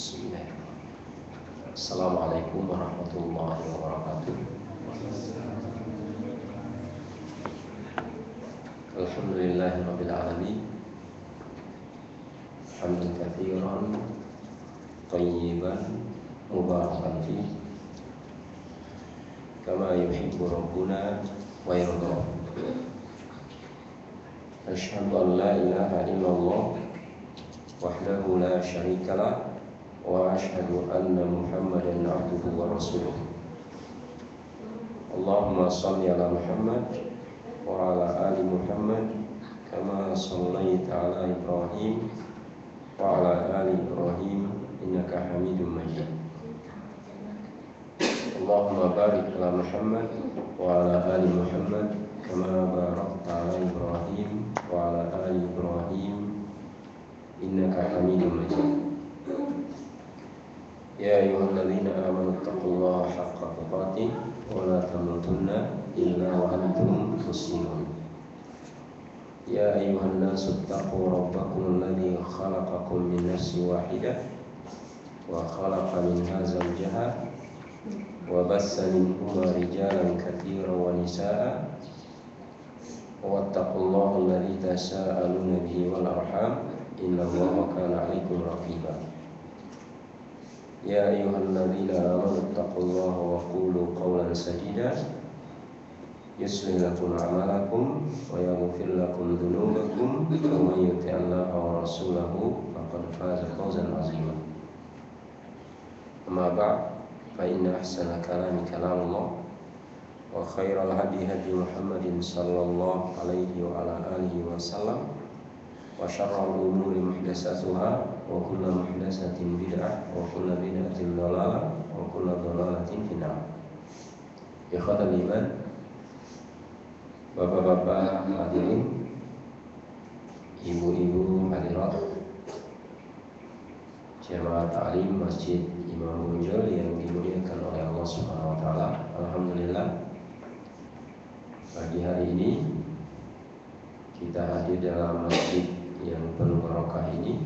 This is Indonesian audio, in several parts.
Bismillahirrahmanirrahim. Assalamualaikum warahmatullahi wabarakatuh. Alhamdulillahirabbil alamin. Hamdan katsiran thayyiban mubarakan fihi kama yuhibbu rabbuna wa yarda. Asyhadu an la ilaha illallah wahdahu la syarika lah wa asyhadu anna Muhammadan abduhu wa rasuluh. Allahumma shalli ala Muhammad wa ala ali Muhammad kama shallaita ala Ibrahim wa ala ali Ibrahim innaka Hamidum Majid. Allahumma barik ala Muhammad wa ala ali Muhammad kama barakta ala Ibrahim wa ala ali Ibrahim innaka Hamidum Majid. Ya ayyuhalladzina amanu taqullaha haqqa tuqatih wa la tamutunna illa wa antum muslimun. Ya ayyuhan nasu taqu rabbakum alladzi khalaqakum min nafsin wahidah wa khalaqa minha zawjaha wa bassa minhuma rijalan katsiran wa nisaa'a wattaqullaha alladzi tasaaluna bihi wal arham innallaha kana 'alaikum raqiba. Ya ayyuhalladzina amanu taqullaha wa qulu qawlan sadida yuslih lakum a'malakum wa yaghfir lakum dhunubakum wa may yuti'allaha wa rasulahu faqad faza fawzan 'azima. Amma ba'd, fa inna ahsana kalami kalamullah wa khairal hadi hadi Muhammadin sallallahu alaihi wa ala alihi wa sallam wa syarrul umuri muhdatsatuha wa kullu muhdatsatin bid'ah wa kullu bid'atin dhalalah wa kullu dhalalatin finnar. Ikhwatal iman, bapak-bapak hadirin, ibu-ibu hadirat jamaah ta'lim Masjid Imam Bonjol yang dimuliakan oleh Allah Subhanahu wa taala. Alhamdulillah, pagi hari ini kita hadir dalam masjid yang penuh barokah ini,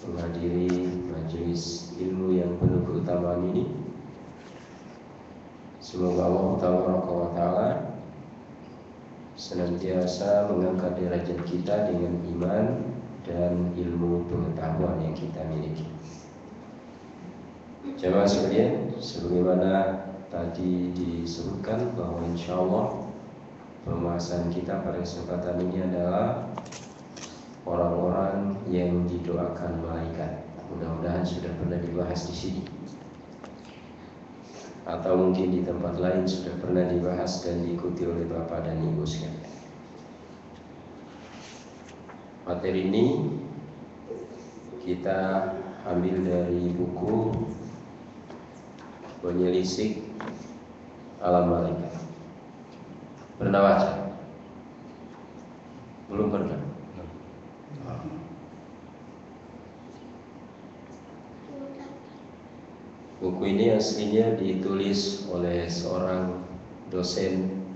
menghadiri majelis ilmu yang penuh keutamaan ini. Semoga Allah Taala senantiasa mengangkat derajat kita dengan iman dan ilmu pengetahuan yang kita miliki. Jemaah sekalian, sebagaimana tadi disebutkan bahwa insyaallah pembahasan kita pada kesempatan ini adalah orang-orang yang didoakan malaikat. Mudah-mudahan sudah pernah dibahas di sini, atau mungkin di tempat lain sudah pernah dibahas dan diikuti oleh Bapak dan Ibu sekalian. Materi ini kita ambil dari buku Penyelisik Alam Malaikat. Pernah baca? Belum pernah? Buku ini aslinya ditulis oleh seorang dosen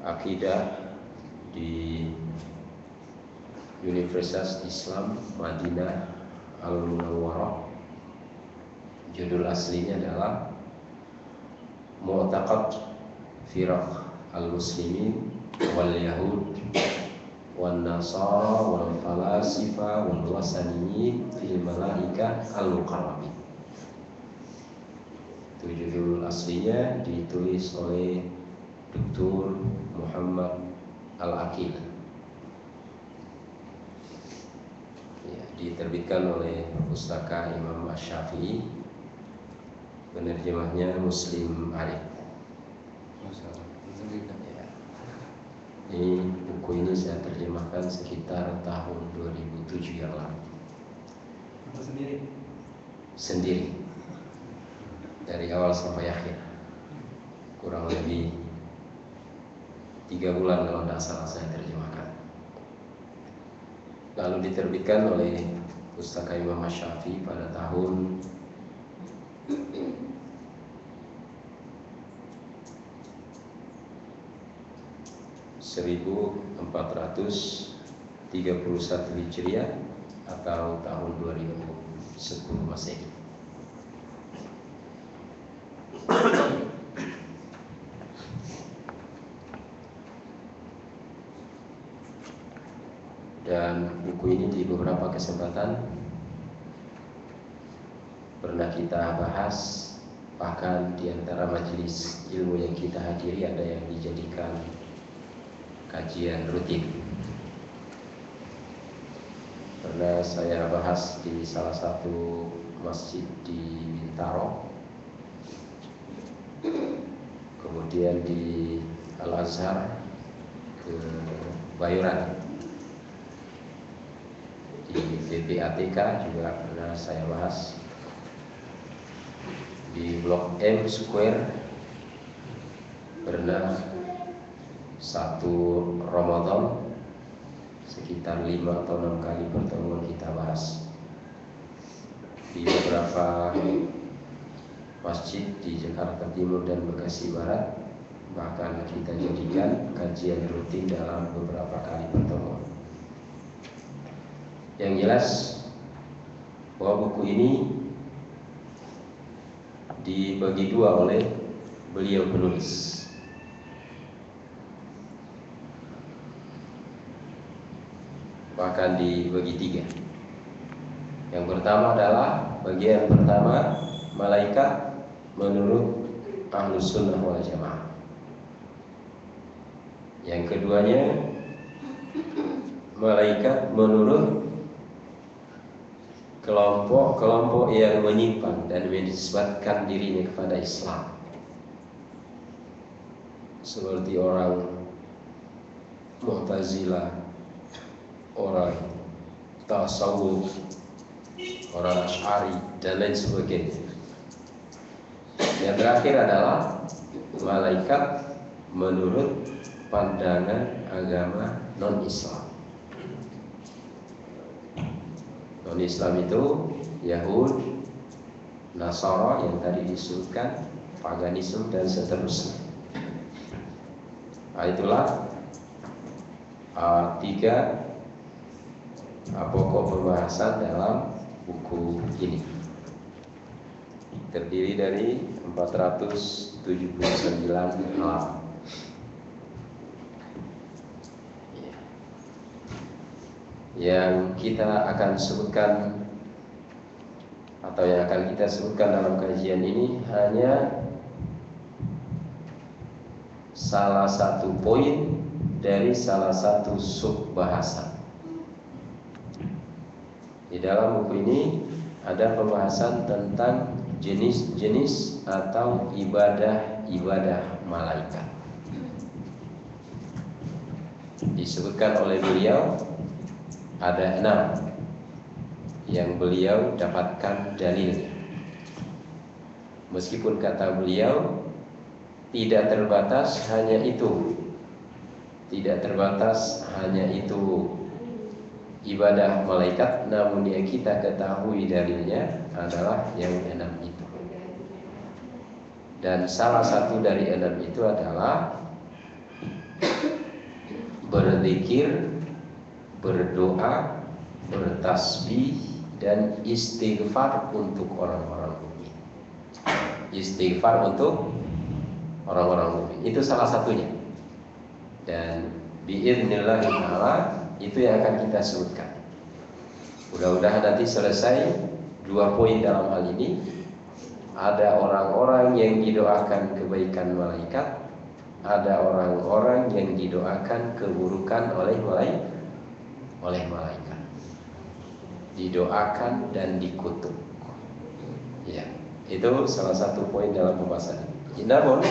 akidah di Universitas Islam Madinah Al-Munawwarah. Judul aslinya adalah Mu'taqad Firaq Al-Muslimin wal Yahud wan Nasara wal Falasifa wal Wasaniyin fil Malaika Al-Muqarrabin. Itu judul aslinya, ditulis oleh Dr. Muhammad Al-Aqil. Ya, diterbitkan oleh Pustaka Imam Asy-Syafi'i. Penerjemahnya Muslim Arif. Ya. Ini buku ini saya terjemahkan sekitar tahun 2007 yang lalu. Sendiri. Dari awal sampai akhir. Kurang lebih 3 bulan kalau tidak salah saya terjemahkan. Lalu diterbitkan oleh Pustaka Imam Asy-Syafi'i pada tahun 1431 Hijriah atau tahun 2010 Masehi. Dan buku ini di beberapa kesempatan pernah kita bahas. Bahkan di antara majelis ilmu yang kita hadiri ada yang dijadikan kajian rutin. Pernah saya bahas di salah satu masjid di Bintaro, kemudian di Al-Azhar ke Bayoran, di PPATK juga pernah saya bahas, di Blok M Square pernah satu Ramadan sekitar 5 atau 6 kali pertemuan kita bahas. Di beberapa masjid di Jakarta Timur dan Bekasi Barat bahkan kita jadikan kajian rutin dalam beberapa kali pertemuan. Yang jelas bahwa buku ini dibagi dua oleh beliau penulis. Bahkan dibagi tiga. Yang pertama adalah bagian pertama, malaikat menurut Ahlus Sunnah wal Jamaah. Yang keduanya, malaikat menurut kelompok-kelompok yang menyimpang dan menisbatkan dirinya kepada Islam, seperti orang Mu'tazilah, orang Tasawuf, orang Asy'ari dan lain sebagainya. Yang terakhir adalah malaikat menurut pandangan agama non-Islam. Non-Islam itu Yahud, Nasara yang tadi disebutkan, paganisme dan seterusnya. Nah, itulah tiga pokok pembahasan dalam buku ini. Terdiri dari 479 halaman. Yang kita akan sebutkan atau yang akan kita sebutkan dalam kajian ini hanya salah satu poin dari salah satu sub bahasan. Di dalam buku ini ada pembahasan tentang jenis-jenis atau ibadah-ibadah malaikat. Disebutkan oleh beliau ada 6 yang beliau dapatkan dalilnya. Meskipun kata beliau tidak terbatas hanya itu, tidak terbatas hanya itu ibadah malaikat, namun yang kita ketahui dalilnya adalah yang 6 itu. Dan salah satu dari 6 itu adalah berzikir, berdoa, bertasbih dan istighfar untuk orang-orang mukmin. Istighfar untuk orang-orang mukmin itu salah satunya. Dan biidznillah taala itu yang akan kita sebutkan. Mudah-mudahan nanti selesai 2 poin dalam hal ini. Ada orang-orang yang didoakan kebaikan malaikat, ada orang-orang yang didoakan keburukan oleh malaikat. Didoakan dan dikutuk. Ya, itu salah satu poin dalam pembahasan ini. Namun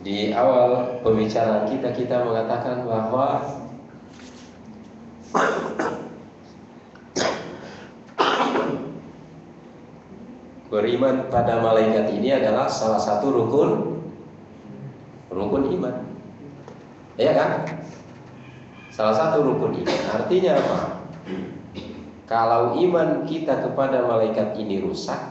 di awal pembicaraan kita mengatakan bahwa beriman pada malaikat ini adalah salah satu rukun iman. Ya kan? Salah satu rukun iman. Artinya apa? Kalau iman kita kepada malaikat ini rusak,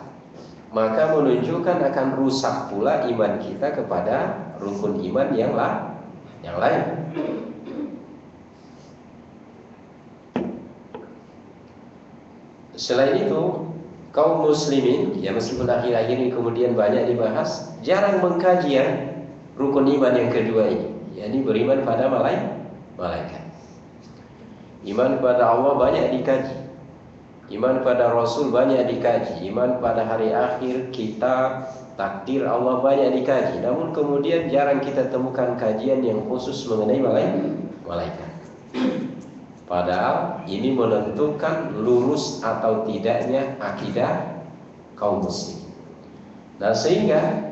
maka menunjukkan akan rusak pula iman kita kepada rukun iman yang lain. Selain itu, kaum muslimin, ya meskipun akhir-akhir ini kemudian banyak dibahas, jarang mengkaji rukun iman yang kedua ini, yakni beriman pada malaikat. Iman pada Allah banyak dikaji, iman pada Rasul banyak dikaji, iman pada hari akhir, kitab, takdir Allah banyak dikaji. Namun kemudian jarang kita temukan kajian yang khusus mengenai malaikat. Padahal ini menentukan lurus atau tidaknya akidah kaum muslim. Nah, sehingga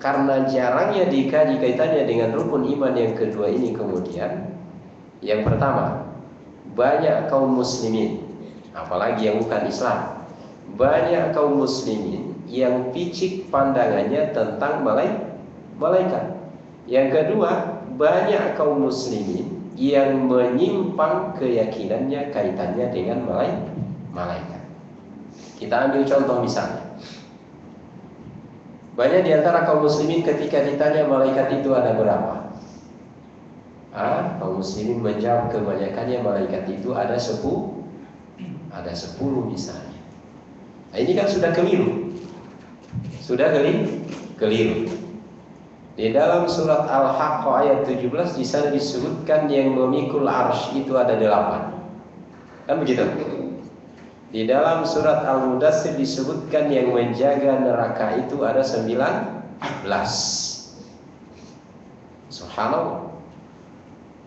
karena jarangnya dikaji kaitannya dengan rukun iman yang kedua ini, kemudian yang pertama, banyak kaum muslimin, apalagi yang bukan Islam, banyak kaum muslimin yang picik pandangannya tentang malaikat. Yang kedua, banyak kaum muslimin yang menyimpang keyakinannya kaitannya dengan malaikat. Kita ambil contoh misalnya, banyak di antara kaum muslimin ketika ditanya malaikat itu ada berapa, kaum muslimin menjawab kebanyakannya malaikat itu ada 10 misalnya. Nah, ini kan sudah keliru. Keliru. Di dalam surat Al-Haqqah ayat 17 di sana disebutkan yang memikul arsy itu ada 8. Kan begitu? Di dalam surat Al-Mudaththir disebutkan yang menjaga neraka itu ada 19. Subhanallah.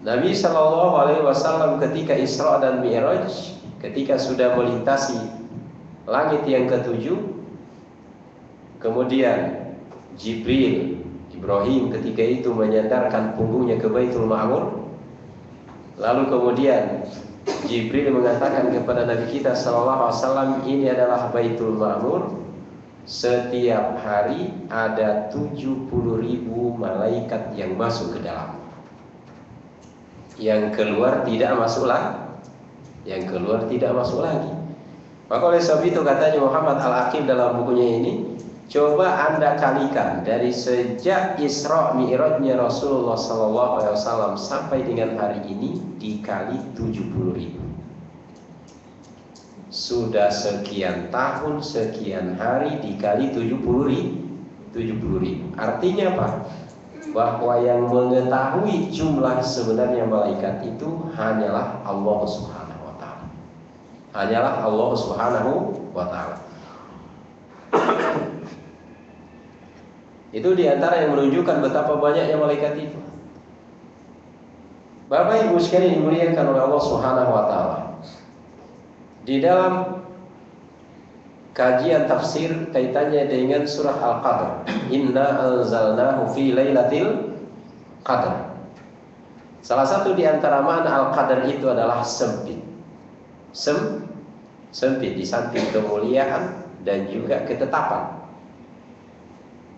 Nabi SAW ketika Isra dan Mi'raj, ketika sudah melintasi langit yang ke-7, kemudian Ibrahim ketika itu menyandarkan punggungnya ke Baitul Ma'mur. Lalu kemudian Jibril mengatakan kepada Nabi kita SAW, ini adalah Baitul Ma'mur. Setiap hari ada 70.000 malaikat yang masuk ke dalam. Yang keluar tidak masuk lagi. Maka oleh sebab itu katanya Muhammad Al-Aqib dalam bukunya ini, coba Anda kalikan dari sejak Isra Mi'rajnya Rasulullah SAW sampai dengan hari ini dikali 70.000. Sudah sekian tahun, sekian hari dikali 70.000. Artinya apa? Bahwa yang mengetahui jumlah sebenarnya malaikat itu hanyalah Allah Subhanahu wa taala. Itu diantara yang menunjukkan betapa banyaknya malaikat itu. Bapak Ibu sekalian dimuliakan oleh Allah Subhanahu wa taala. Di dalam kajian tafsir kaitannya dengan surah Al-Qadr, inna anzalnahu fi lailatul qadr. Salah satu di antara makna Al-Qadr itu adalah sempit. Sempit di samping kemuliaan dan juga ketetapan.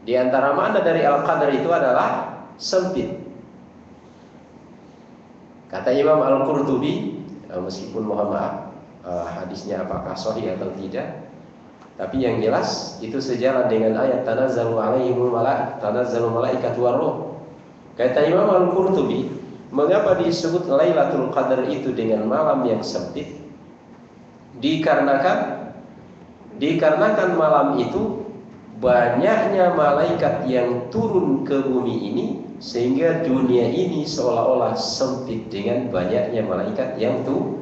Di antara makna dari Al-Qadr itu adalah sempit. Kata Imam Al-Qurtubi, meskipun mohon maaf hadisnya apakah sahih atau tidak, tapi yang jelas itu sejalan dengan ayat tanazzalu alaihimul malaikatu war-ruh. Kata Imam Al-Qurtubi, mengapa disebut Lailatul Qadar itu dengan malam yang sempit? Dikarenakan malam itu banyaknya malaikat yang turun ke bumi ini, sehingga dunia ini seolah-olah sempit dengan banyaknya malaikat yang turun.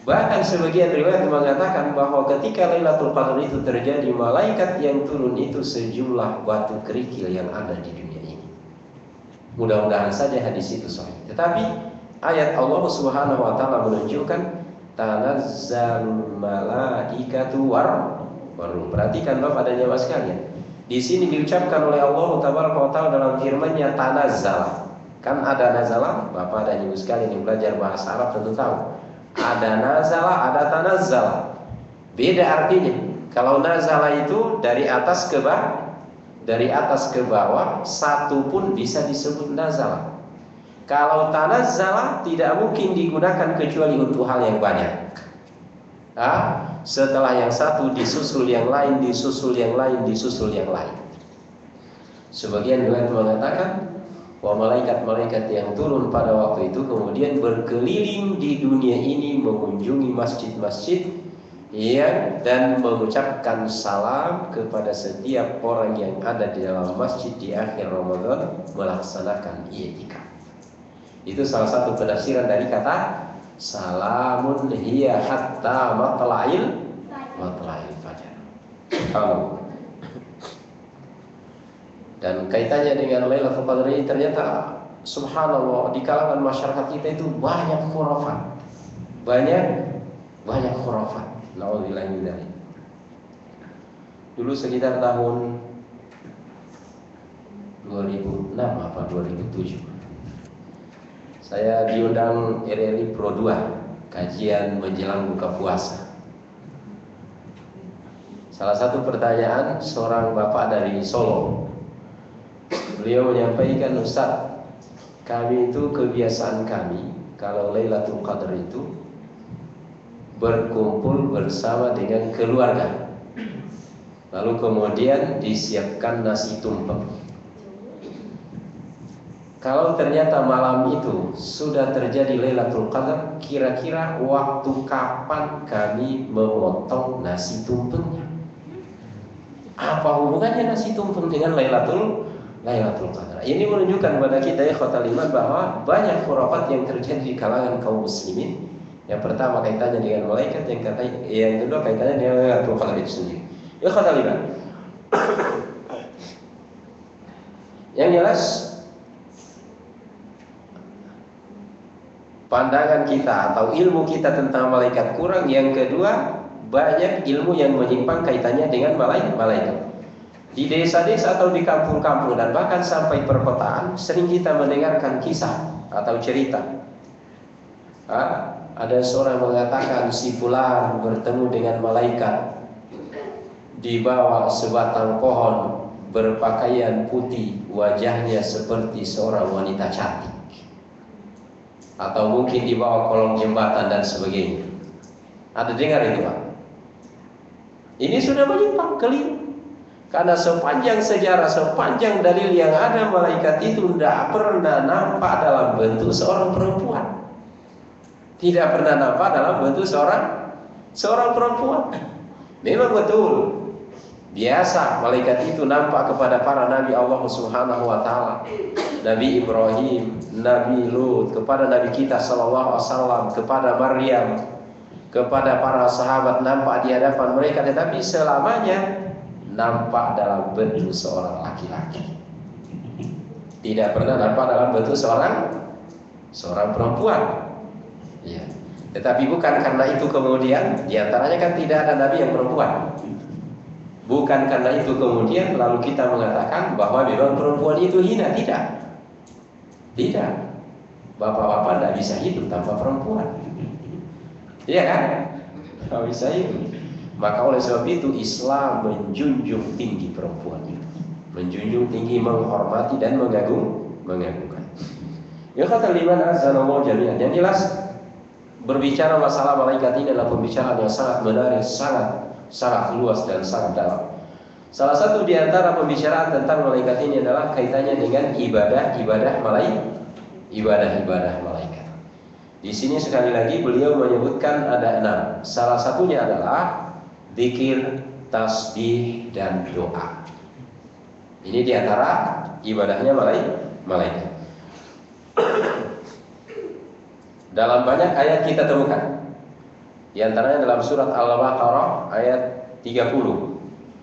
Bahkan sebagian riwayat mengatakan bahwa ketika Lailatul Qadar itu terjadi, malaikat yang turun itu sejumlah batu kerikil yang ada di dunia ini. Mudah-mudahan saja hadis itu sahih. Tetapi ayat Allah Subhanahu wa taala menunjukkan tanazzalul malaikatu war-ruh. Perhatikan Bapak dan Jamaah sekalian. Di sini diucapkan oleh Allah Tabaraka wa taala dalam firman-Nya tanazzala. Kan ada nazala, Bapak dan Ibu sekalian yang belajar bahasa Arab tentu tahu. Ada nazala, ada tanazzala. Beda artinya. Kalau nazala itu dari atas ke bawah, satu pun bisa disebut nazala. Kalau tanazzala tidak mungkin digunakan kecuali untuk hal yang banyak. Setelah yang satu disusul yang lain, disusul yang lain. Sebagian riwayat mengatakan Malaikat-malaikat yang turun pada waktu itu kemudian berkeliling di dunia ini mengunjungi masjid-masjid dan mengucapkan salam kepada setiap orang yang ada di dalam masjid di akhir Ramadan melaksanakan i'tikaf. Itu salah satu penafsiran dari kata salamun hiya hatta matla'il fajar. Dan kaitannya dengan Lailatul Qadar ini ternyata subhanallah di kalangan masyarakat kita itu banyak khurafat. Banyak khurafat. Nauzubillah min dzalik. Dulu sekitar tahun 2006 apa 2007 saya diundang RRI Pro 2 kajian menjelang buka puasa. Salah satu pertanyaan seorang bapak dari Solo. Beliau menyampaikan, Ustaz, kami itu kebiasaan kami kalau Lailatul Qadar itu berkumpul bersama dengan keluarga. Lalu kemudian disiapkan nasi tumpeng. Kalau ternyata malam itu sudah terjadi Lailatul Qadar, kira-kira waktu kapan kami memotong nasi tumpengnya? Apa hubungannya nasi tumpeng dengan Lailatul Qadar? Ini menunjukkan kepada kita ya ikhwatal iman bahwa banyak khurafat yang terjadi di kalangan kaum muslimin. Yang pertama kaitannya dengan malaikat, yang kedua kaitannya dengan Lailatul Qadar itu sendiri. Ya ikhwatal iman. Yang jelas pandangan kita atau ilmu kita tentang malaikat kurang. Yang kedua, banyak ilmu yang menyimpang kaitannya dengan malaikat. Di desa-desa atau di kampung-kampung dan bahkan sampai perkotaan sering kita mendengarkan kisah atau cerita. Ada seorang mengatakan si fulan bertemu dengan malaikat di bawah sebatang pohon, berpakaian putih, wajahnya seperti seorang wanita cantik. Atau mungkin di bawah kolong jembatan dan sebagainya. Ada dengar itu, Pak? Ini sudah menyimpang, keliru. Karena sepanjang sejarah, sepanjang dalil yang ada, malaikat itu tidak pernah nampak dalam bentuk seorang perempuan. Tidak pernah nampak dalam bentuk seorang perempuan. Memang betul, biasa malaikat itu nampak kepada para nabi Allah Subhanahu wa taala. Nabi Ibrahim, Nabi Lut, kepada Nabi kita sallallahu alaihi wasallam, kepada Maryam, kepada para sahabat nampak di hadapan mereka, tetapi selamanya nampak dalam bentuk seorang laki-laki. Tidak pernah nampak dalam bentuk seorang perempuan. Ya. Tetapi bukan karena itu kemudian diantaranya kan tidak ada nabi yang perempuan. Bukan karena itu kemudian lalu kita mengatakan bahwa memang perempuan itu hina. Tidak. Bapak-bapak tidak bisa hidup tanpa perempuan. Iya kan? Tidak bisa hidup. Maka oleh sebab itu Islam menjunjung tinggi perempuan itu, menjunjung tinggi, menghormati dan mengagungkan. Ya kata liman azanallahu jami'an. Yang jelas berbicara masalah malaikat ini adalah pembicaraan yang sangat menarik, sangat luas dan sangat dalam. Salah satu di antara pembicaraan tentang malaikat ini adalah kaitannya dengan ibadah malaikat. Di sini sekali lagi beliau menyebutkan ada 6. Salah satunya adalah zikir, tasbih, dan doa. Ini diantara ibadahnya malaikat. Dalam banyak ayat kita temukan. Di antaranya dalam surat Al-Baqarah ayat 30.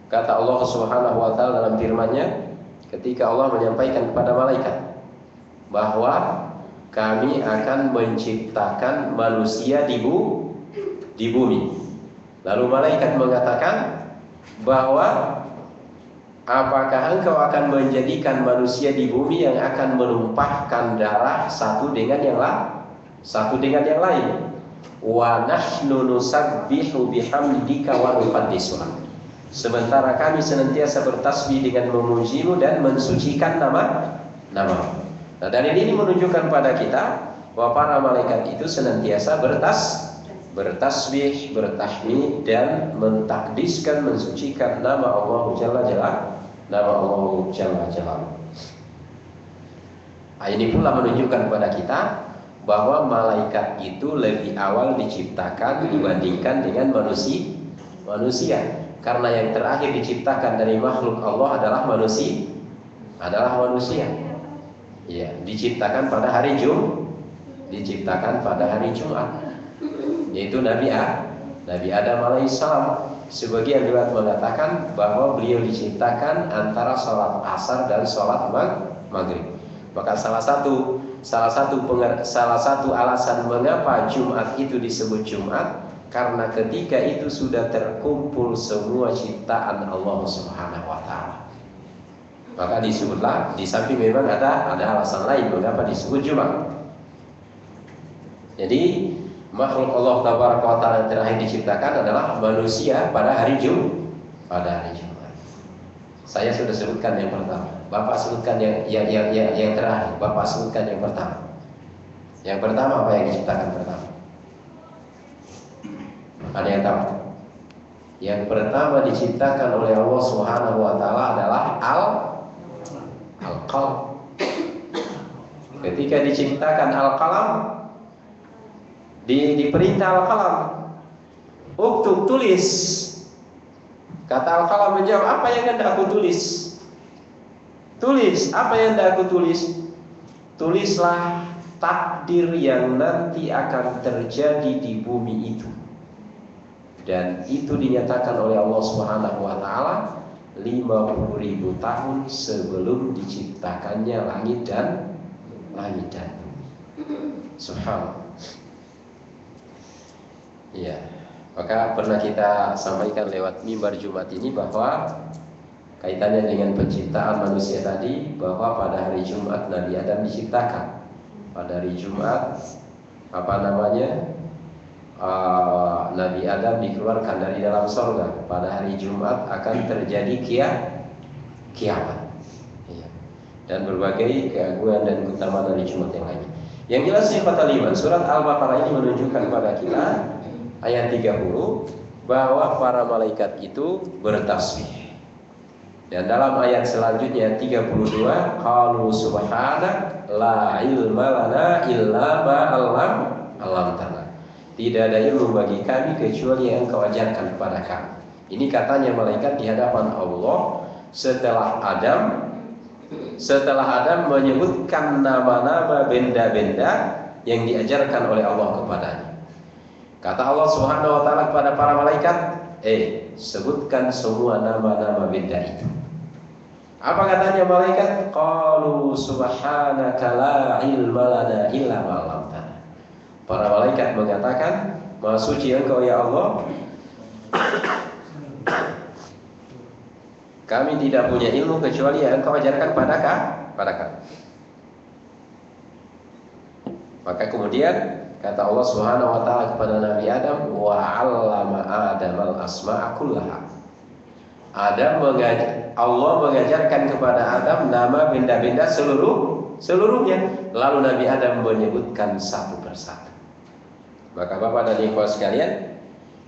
Kata Allah Subhanahu wa taala dalam firman-Nya ketika Allah menyampaikan kepada malaikat bahwa kami akan menciptakan manusia di bumi. Lalu malaikat mengatakan bahwa apakah engkau akan menjadikan manusia di bumi yang akan menumpahkan darah satu dengan yang lain? Wa nahnu nusabbihu bihamdika wa nuqaddisu lak. Sementara kami senantiasa bertasbih dengan memujimu dan mensucikan nama-Mu. Nah, dari ini menunjukkan pada kita bahwa para malaikat itu senantiasa bertasbih, bertahmid dan mentakdiskan, mensucikan nama Allah Jalla Jalla. Nah, ini pula menunjukkan kepada kita bahwa malaikat itu lebih awal diciptakan dibandingkan dengan manusia. Karena yang terakhir diciptakan dari makhluk Allah adalah manusia. Ya, diciptakan pada hari Jumat, yaitu Nabi Adam alaihissalam. Sebagian riwayat mengatakan bahwa beliau diciptakan antara sholat asar dan sholat maghrib. Maka salah satu alasan mengapa Jumat itu disebut Jumat, karena ketika itu sudah terkumpul semua ciptaan Allah Subhanahu wa taala. Maka disebutlah, di samping memang ada alasan lain mengapa disebut Jumat. Jadi makhluk Allah Tabaraka wa taala yang terakhir diciptakan adalah manusia pada hari Jumat. Saya sudah sebutkan yang pertama. Bapak sebutkan yang terakhir. Bapak sebutkan yang pertama. Yang pertama apa yang diciptakan pertama? Ada yang tahu? Yang pertama diciptakan oleh Allah Subhanahu wa taala adalah al-qalam. Ketika diciptakan al-qalam, diperintah al-qalam, uktub, tulis. Kata al-qalam menjawab, apa yang hendak aku tulis? Tulis, apa yang hendak aku tulis? Tulislah takdir yang nanti akan terjadi di bumi itu. Dan itu dinyatakan oleh Allah Subhanahu wa taala 50.000 tahun sebelum diciptakannya langit dan bumi. Subhanallah. Ya, maka pernah kita sampaikan lewat mimbar Jumat ini bahwa kaitannya dengan penciptaan manusia tadi, bahwa pada hari Jumat Nabi Adam diciptakan. Pada hari Jumat Nabi Adam dikeluarkan dari dalam surga. Pada hari Jumat akan terjadi kiamat. Ya. Dan berbagai keagungan dan keutamaan dari Jumat yang lain. Yang jelas sifat iman, surat Al-Baqarah ini menunjukkan kepada kita ayat 30 bahwa para malaikat itu bertasbih. Dan dalam ayat selanjutnya 32, qalu subhanak la ilma lana illa ma 'allamtana. Tidak ada ilmu bagi kami kecuali yang Engkau ajarkan kepada kami. Ini katanya malaikat di hadapan Allah setelah Adam menyebutkan nama-nama benda-benda yang diajarkan oleh Allah kepadanya. Kata Allah Subhanahu wa taala kepada para malaikat, sebutkan semua nama-nama benda itu. Apa katanya malaikat? Qalu subhanaka la ilma lana illa ma 'allamtana. Para malaikat mengatakan, Maha suci Engkau ya Allah, kami tidak punya ilmu kecuali yang Engkau ajarkan pada kami. Maka kemudian kata Allah Subhanahu wa taala kepada Nabi Adam, wa 'allama Adamal asma'a kullaha. Allah mengajarkan kepada Adam nama benda-benda seluruhnya. Lalu Nabi Adam menyebutkan satu persatu. Maka Bapak dan Ibu sekalian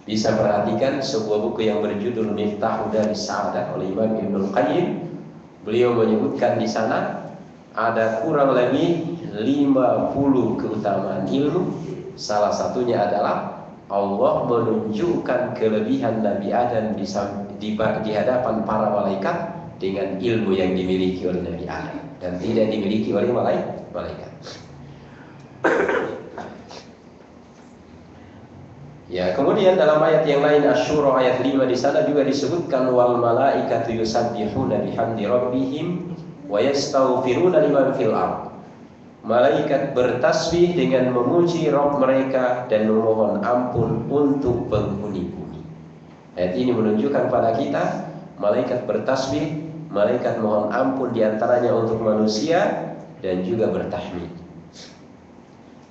bisa perhatikan sebuah buku yang berjudul Miftahu dari Sa'adah oleh Imam Ibnul Qayyim. Beliau menyebutkan di sana ada kurang lebih 50 keutamaan ilmu. Salah satunya adalah Allah menunjukkan kelebihan Nabi Adam di hadapan para malaikat dengan ilmu yang dimiliki oleh Nabi Adam dan tidak dimiliki oleh malaikat. Ya, kemudian dalam ayat yang lain Asy-Syura ayat 5 di sana juga disebutkan wal malaikatu yusabbihuna bihamdi rabbihim wa yastaghfiruna liman fil ardh. Malaikat bertasbih dengan memuji Rabb mereka dan memohon ampun untuk penghuni bumi. Ayat ini menunjukkan pada kita malaikat bertasbih, malaikat mohon ampun diantaranya untuk manusia dan juga bertahmid.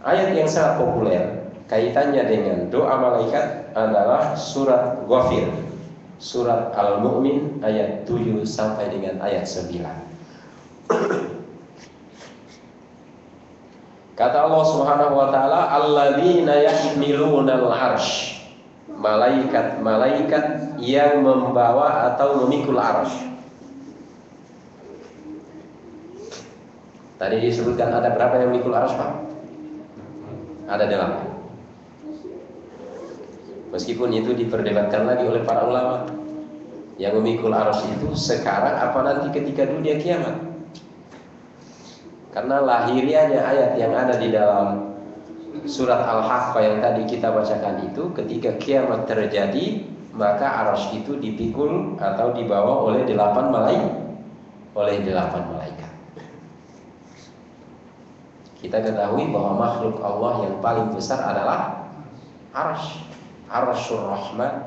Ayat yang sangat populer kaitannya dengan doa malaikat adalah surat Ghafir, surat Al-Mu'min ayat 7 sampai dengan ayat 9. Kata Allah Subhanahu wa taala, alladzina yahmilunal 'arsy. Malaikat yang membawa atau memikul 'arsy. Tadi disebutkan ada berapa yang memikul arsy, Pak? Ada 8. Meskipun itu diperdebatkan lagi oleh para ulama, yang memikul arsy itu sekarang apa nanti ketika dunia kiamat? Karena lahiriahnya ayat yang ada di dalam surat Al-Haqqah yang tadi kita bacakan itu, ketika kiamat terjadi, maka arsy itu dipikul atau dibawa oleh 8 malaikat. Kita ketahui bahwa makhluk Allah yang paling besar adalah arsy. Arsyur Rahman.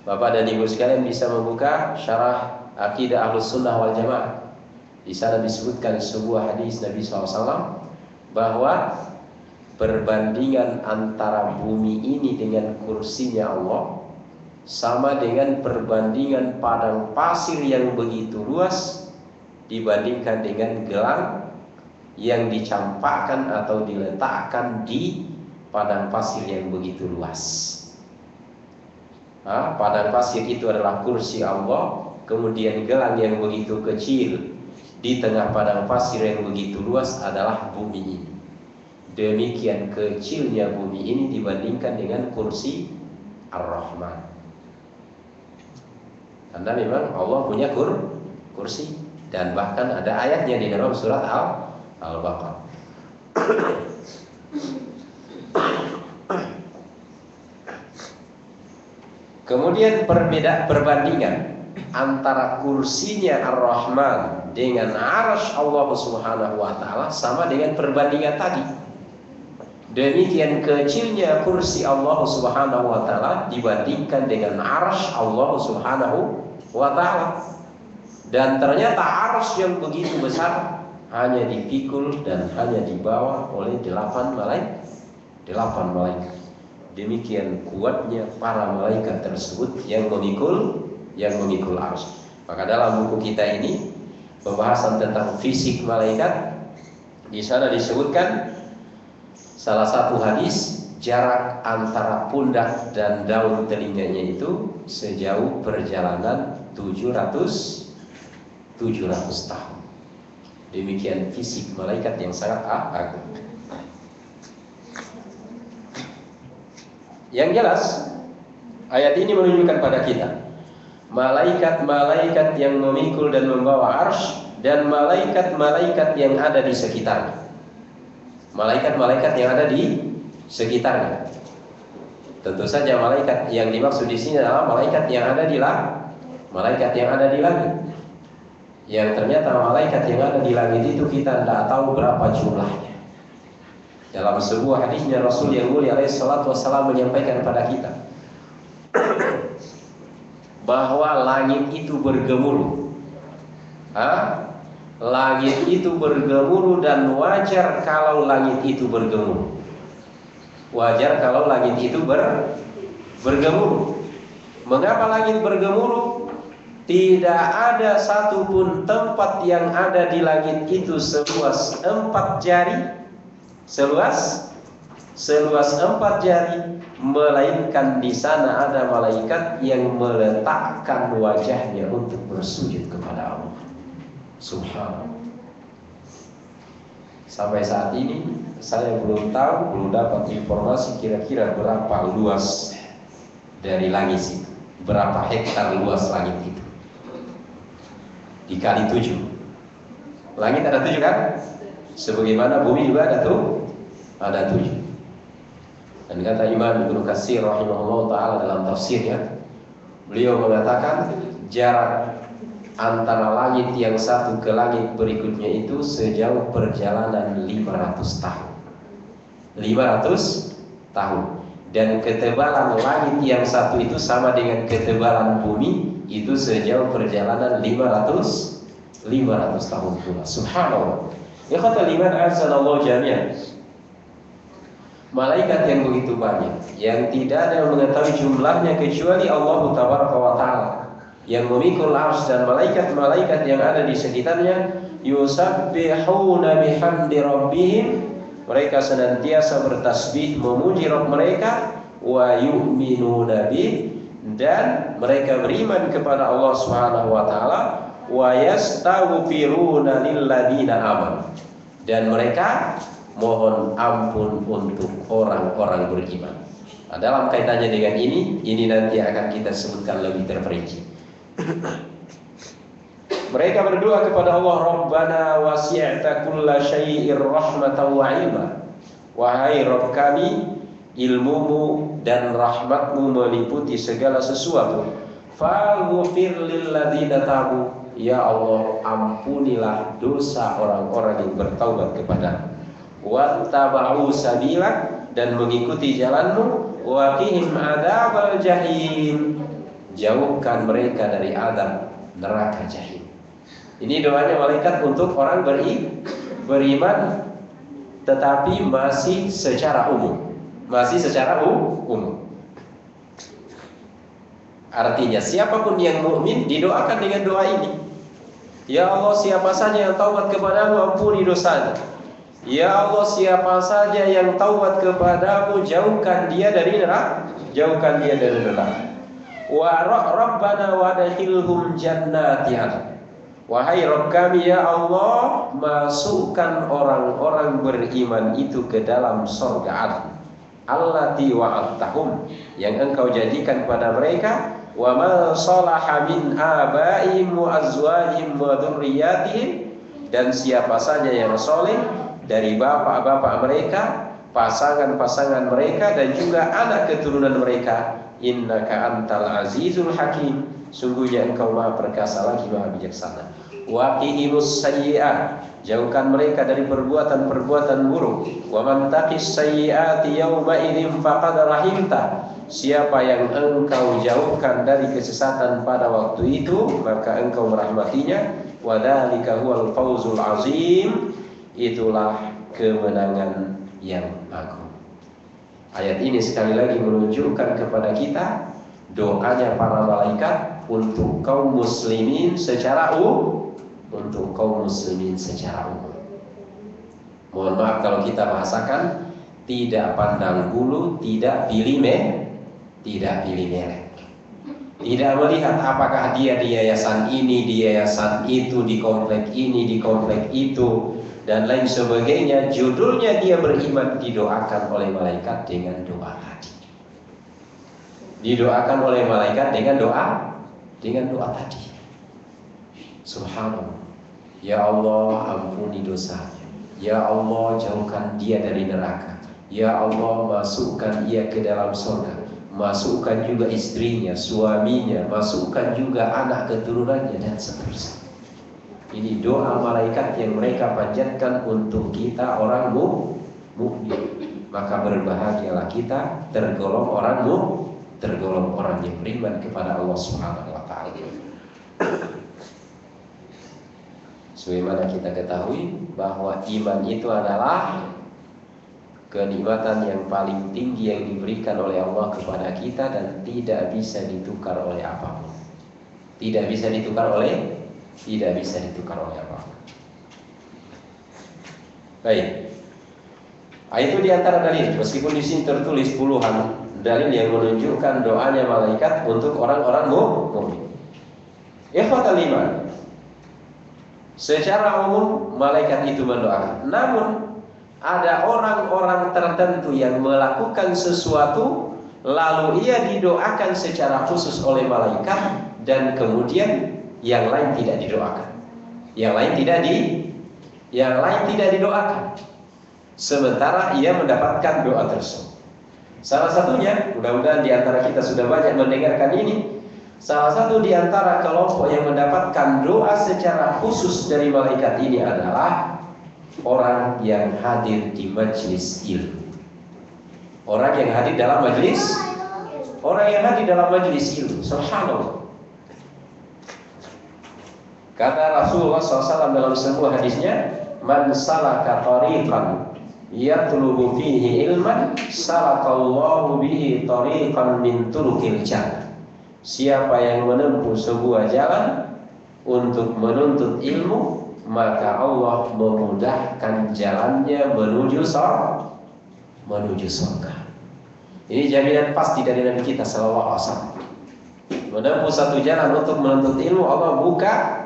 Bapak dan Ibu sekalian bisa membuka syarah Aqidah Ahlus Sunnah wal Jamaah. Di sana disebutkan sebuah hadis Nabi SAW bahwa perbandingan antara bumi ini dengan kursinya Allah sama dengan perbandingan padang pasir yang begitu luas dibandingkan dengan gelang yang dicampakkan atau diletakkan di padang pasir yang begitu luas. Padang pasir itu adalah kursi Allah, kemudian gelang yang begitu kecil di tengah padang pasir yang begitu luas adalah bumi ini. Demikian kecilnya bumi ini dibandingkan dengan kursi Ar-Rahman. Karena memang Allah punya kursi, dan bahkan ada ayatnya di dalam surat Al-Baqarah. Kemudian perbandingan antara kursinya Ar-Rahman dengan arsy Allah Subhanahu wa taala sama dengan perbandingan tadi. Demikian kecilnya kursi Allah Subhanahu wa taala dibandingkan dengan arsy Allah Subhanahu wa taala. Dan ternyata arsy yang begitu besar hanya dipikul dan hanya dibawa oleh 8 malaikat. Demikian kuatnya para malaikat tersebut yang memikul arsy. Maka dalam buku kita ini pembahasan tentang fisik malaikat, di sana disebutkan salah satu hadis, jarak antara pundak dan daun telinganya itu sejauh perjalanan 700 tahun. Demikian fisik malaikat yang sangat agung. Yang jelas, ayat ini menunjukkan pada kita malaikat-malaikat yang memikul dan membawa arsy dan malaikat-malaikat yang ada di sekitarnya. Malaikat-malaikat yang ada di sekitarnya. Tentu saja malaikat yang dimaksud di sini adalah malaikat yang ada di langit. Yang ternyata malaikat yang ada di langit itu kita tidak tahu berapa jumlahnya. Dalam sebuah hadisnya Rasul yang mulia alaihi salatu wassalam menyampaikan kepada kita bahwa langit itu bergemuruh. Langit itu bergemuruh dan wajar kalau langit itu bergemuruh. Wajar kalau langit itu bergemuruh. Mengapa langit bergemuruh? Tidak ada satupun tempat yang ada di langit itu seluas 4 jari. Seluas 4 jari, melainkan di sana ada malaikat yang meletakkan wajahnya untuk bersujud kepada Allah. Subhanallah. Sampai saat ini saya belum dapat informasi kira-kira berapa luas dari langit itu, berapa hektar luas langit itu. Dikali 7. Langit ada 7 kan? Sebagaimana bumi juga ada 7. Dan kata Imam Ibnu Katsir rahimahullah taala dalam tafsirnya, beliau mengatakan jarak antara langit yang satu ke langit berikutnya itu sejauh perjalanan 500 tahun. 500 tahun. Dan ketebalan langit yang satu itu sama dengan ketebalan bumi itu sejauh perjalanan 500 tahun pula. Subhanallah. Ya kata liman azanallahu jami'an. Malaikat yang begitu banyak, yang tidak ada yang mengetahui jumlahnya kecuali Allah Tabaraka wa Ta'ala, yang memikul arsy dan malaikat-malaikat yang ada di sekitarnya, yusabbihuna bihamdi rabbihim, mereka senantiasa bertasbih memuji Rabb mereka, wa yu'minuna bih, dan mereka beriman kepada Allah Subhanahu wa taala, wa yastaghfiruna lilladzina amanu. Dan mereka mohon ampun untuk orang-orang beriman. Nah, dalam kaitannya dengan ini nanti akan kita sebutkan lebih terperinci. Mereka berdoa kepada Allah, Rabbana wasi'ta kulla syai'ir rahmatan wa ilma. Wahai Rabb kami, ilmumu dan rahmatmu meliputi segala sesuatu. Faghfir lilladzina tabu. Ya Allah, ampunilah dosa orang-orang yang bertaubat kepadamu. Wattaba'u sabilak, dan mengikuti jalanmu. Wa qihim adzabal jahim, jauhkan mereka dari azab neraka jahim. Ini doanya malaikat untuk orang beriman, tetapi masih secara umum. Artinya siapapun yang mukmin didoakan dengan doa ini. Ya Allah, siapa saja yang taubat kepadamu, ampuni dosanya. Ya Allah, siapa saja yang taubat kepadamu, jauhkan dia dari neraka. Wa rabbana wadkhilhum jannatin. Wahai Rabb kami, ya Allah, masukkan orang-orang beriman itu ke dalam surga Adn. Allati wa'adtahum, yang engkau jadikan pada mereka. Wa ma salaha min abaihim wa azwajihim wa dzurriyyatihim, dan siapa saja yang saleh dari bapak-bapak mereka, pasangan-pasangan mereka, dan juga anak keturunan mereka. Innaka antal azizul hakim, sungguhnya engkau maha perkasa lagi maha bijaksana. Wa qihimus sayyi'at, jauhkan mereka dari perbuatan-perbuatan buruk. Wa man taqis sayyi'ati yawma idzin faqad rahimta, siapa yang engkau jauhkan dari kesesatan pada waktu itu, maka engkau merahmatinya. Wa dzalika huwal fawzul azim, itulah kemenangan yang agung. Ayat ini sekali lagi menunjukkan kepada kita doanya para malaikat untuk kaum muslimin secara umum. Mohon maaf kalau kita bahasakan, tidak pandang bulu, tidak pilih merek. Tidak melihat apakah dia di yayasan ini, di yayasan itu, di komplek ini, di komplek itu, dan lain sebagainya. Judulnya dia beriman, didoakan oleh malaikat dengan doa tadi. Didoakan oleh malaikat dengan doa tadi. Subhanallah. Ya Allah, ampuni dosanya. Ya Allah, jauhkan dia dari neraka. Ya Allah, masukkan ia ke dalam surga. Masukkan juga istrinya, suaminya, masukkan juga anak keturunannya, dan seterusnya. Ini doa malaikat yang mereka panjatkan untuk kita orang mukmin. Maka berbahagialah kita tergolong orang yang beriman kepada Allah Subhanahu wa taala. Sebagaimana kita ketahui bahwa iman itu adalah kenikmatan yang paling tinggi yang diberikan oleh Allah kepada kita, dan tidak bisa ditukar oleh apapun. Tidak bisa ditukar oleh apapun. Baik. Itu di antara dalil, meskipun di sini tertulis puluhan dalil yang menunjukkan doanya malaikat untuk orang-orang mukmin. Ikhwatal iman, secara umum malaikat itu mendoakan. Namun ada orang-orang tertentu yang melakukan sesuatu lalu ia didoakan secara khusus oleh malaikat, dan kemudian yang lain tidak didoakan. Yang lain tidak didoakan. Sementara ia mendapatkan doa tersebut. Salah satunya, mudah-mudahan di antara kita sudah banyak mendengarkan ini. Salah satu di antara kelompok yang mendapatkan doa secara khusus dari malaikat ini adalah orang yang hadir di majelis ilmu. Orang yang hadir dalam majelis ilmu. Subhanallah. Kata Rasulullah SAW dalam sebuah hadisnya, man salaka tariqan yatlubu fihi ilman salakallahu bihi tariqan min turukil jannah. Siapa yang menempuh sebuah jalan untuk menuntut ilmu, maka Allah memudahkan jalannya menuju surga. Ini jaminan pasti dari Nabi kita sallallahu alaihi wasallam. Menempuh satu jalan untuk menuntut ilmu, Allah buka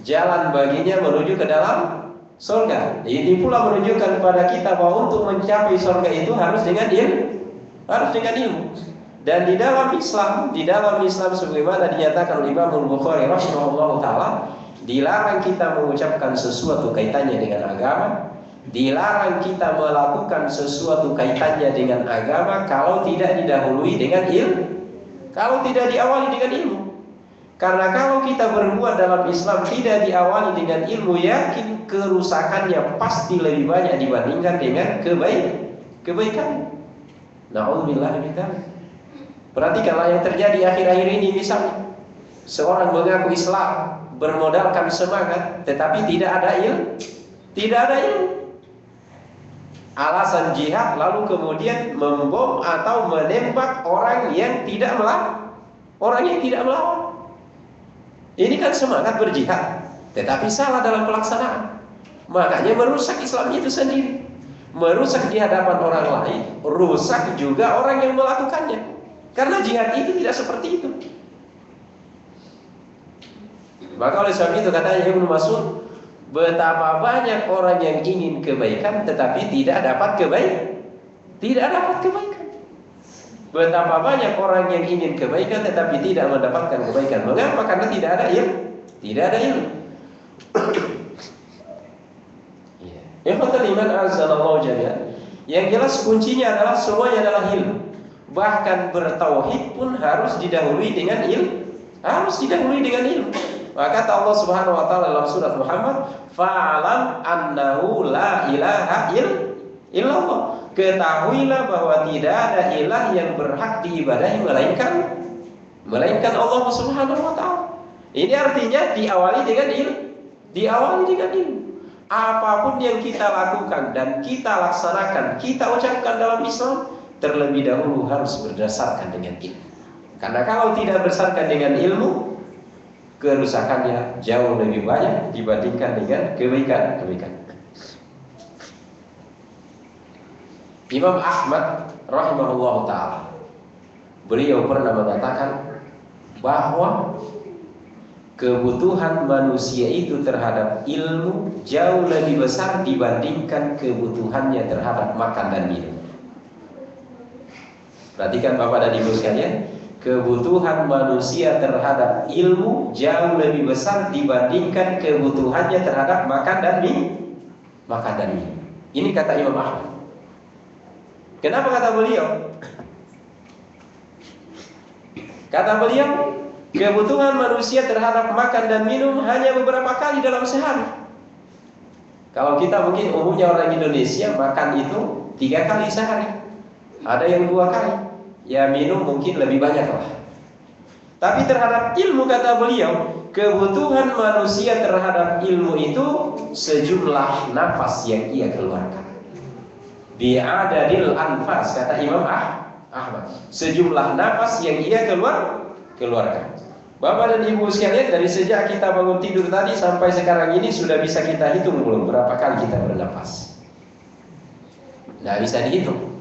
jalan baginya menuju ke dalam surga. Ini pula menunjukkan kepada kita bahwa untuk mencapai surga itu harus dengan ilmu. Dan di dalam Islam sebagaimana dinyatakan oleh Imam Bukhari rahimahullahu taala, dilarang kita mengucapkan sesuatu kaitannya dengan agama, dilarang kita melakukan sesuatu kaitannya dengan agama kalau tidak didahului dengan ilmu, kalau tidak diawali dengan ilmu. Karena kalau kita berbuat dalam Islam tidak diawali dengan ilmu, yakin kerusakannya pasti lebih banyak dibandingkan dengan kebaikan. Na'udzubillah min dzalik. Perhatikanlah yang terjadi akhir-akhir ini, misalnya seorang mengaku Islam bermodalkan semangat tetapi tidak ada ilmu. Alasan jihad lalu kemudian membom atau menembak orang yang tidak melawan. Ini kan semangat berjihad, tetapi salah dalam pelaksanaan. Makanya merusak Islam itu sendiri. Merusak di hadapan orang lain, rusak juga orang yang melakukannya. Karena jihad itu tidak seperti itu. Maka oleh sebab itu katanya Ibnu Mas'ud, betapa banyak orang yang ingin kebaikan tetapi tidak dapat kebaikan. Betapa banyak orang yang ingin kebaikan tetapi tidak mendapatkan kebaikan. Mengapa? Karena tidak ada ilmu. Ikhwatul iman azzalallahu jami'an. Yang jelas kuncinya adalah semuanya adalah ilmu. Bahkan bertauhid pun harus didahului dengan ilmu. Maka kata Allah Subhanahu wa taala dalam surat Muhammad, "Fa'alam annahu la ilaha illallah." Ketahuilah bahwa tidak ada ilah yang berhak diibadahi melainkan Allah Subhanahu wa taala. Ini artinya diawali dengan ilmu. Apapun yang kita lakukan dan kita laksanakan, kita ucapkan dalam Islam, terlebih dahulu harus berdasarkan dengan ilmu. Karena kalau tidak berdasarkan dengan ilmu, kerusakannya jauh lebih banyak dibandingkan dengan kebaikan. Imam Ahmad rahimahullah ta'ala, beliau pernah mengatakan bahwa kebutuhan manusia itu terhadap ilmu jauh lebih besar dibandingkan kebutuhannya terhadap makan dan minum. Perhatikan Bapak dan Ibu sekalian, kebutuhan manusia terhadap ilmu jauh lebih besar dibandingkan kebutuhannya terhadap makan dan minum. Ini kata Imam Ahmad. Kenapa kata beliau? Kata beliau, kebutuhan manusia terhadap makan dan minum hanya beberapa kali dalam sehari. Kalau kita mungkin umumnya orang Indonesia makan itu 3 kali sehari. Ada yang 2 kali. Ya minum mungkin lebih banyak lah. Tapi terhadap ilmu kata beliau, kebutuhan manusia terhadap ilmu itu sejumlah nafas yang ia keluarkan. Bi'adadil anfas, kata Imam Ahmad, sejumlah nafas yang ia keluarkan. Bapak dan Ibu sekalian, dari sejak kita bangun tidur tadi sampai sekarang ini sudah bisa kita hitung belum berapa kali kita bernafas? Tidak bisa dihitung.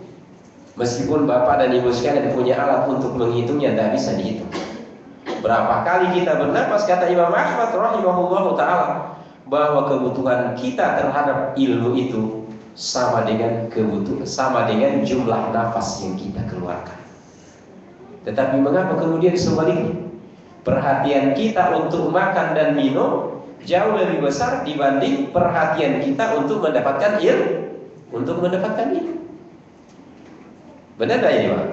Meskipun Bapak dan Ibu sekalian punya alat untuk menghitungnya, tidak bisa dihitung. Berapa kali kita bernafas? Kata Imam Ahmad rahimahullahu ta'ala, bahwa kebutuhan kita terhadap ilmu itu sama dengan jumlah nafas yang kita keluarkan. Tetapi mengapa kemudian sebaliknya? Perhatian kita untuk makan dan minum jauh lebih besar dibanding perhatian kita untuk mendapatkan ilmu. Benar tak ini, Pak?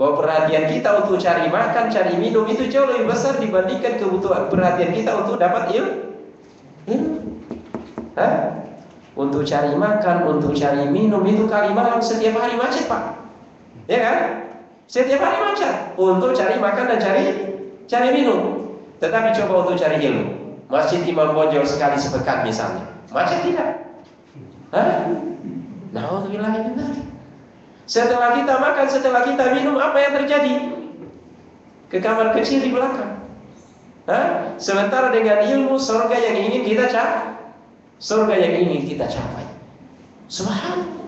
Bahwa perhatian kita untuk cari makan, cari minum itu jauh lebih besar dibandingkan kebutuhan perhatian kita untuk dapat ilmu. Untuk cari makan, untuk cari minum itu kali malam setiap hari macet, Pak. Ya kan? Setiap hari macet untuk cari makan dan cari minum. Tetapi coba untuk cari ilmu, Masjid Imam Bonjol sekali sepekan misalnya, macet tidak? Na'udzubillah min dzalik. Setelah kita makan, setelah kita minum, apa yang terjadi? Ke kamar kecil di belakang. Sementara dengan ilmu, surga yang ingin kita capai. Subhanallah.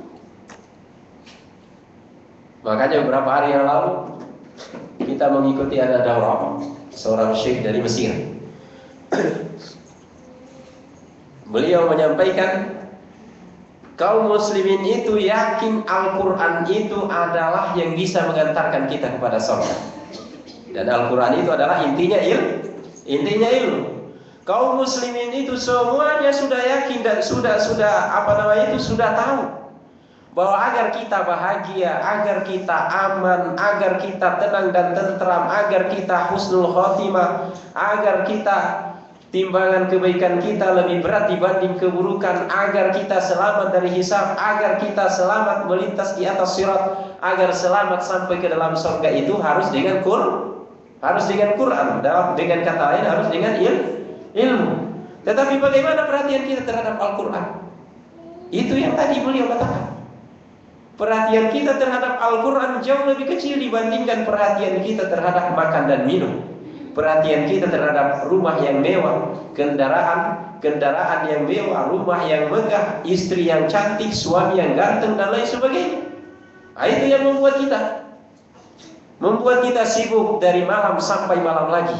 Makanya beberapa hari yang lalu kita mengikuti ada daurah seorang syekh dari Mesir. Beliau menyampaikan kaum muslimin itu yakin Al-Quran itu adalah yang bisa mengantarkan kita kepada surga. Dan Al-Quran itu adalah intinya ilmu. Kaum muslimin itu semuanya sudah yakin dan sudah tahu bahwa agar kita bahagia, agar kita aman, agar kita tenang dan tentram, agar kita husnul khotimah, agar kita timbangan kebaikan kita lebih berat dibanding keburukan, agar kita selamat dari hisab, agar kita selamat melintas di atas sirat, agar selamat sampai ke dalam surga itu harus dengan Quran, dengan kata lain harus dengan ilmu. Tetapi bagaimana perhatian kita terhadap Al-Quran? Itu yang tadi beliau katakan. Perhatian kita terhadap Al-Quran jauh lebih kecil dibandingkan perhatian kita terhadap makan dan minum. Perhatian kita terhadap rumah yang mewah, kendaraan yang mewah, rumah yang megah, istri yang cantik, suami yang ganteng dan lain sebagainya. Itu yang membuat kita sibuk dari malam sampai malam lagi.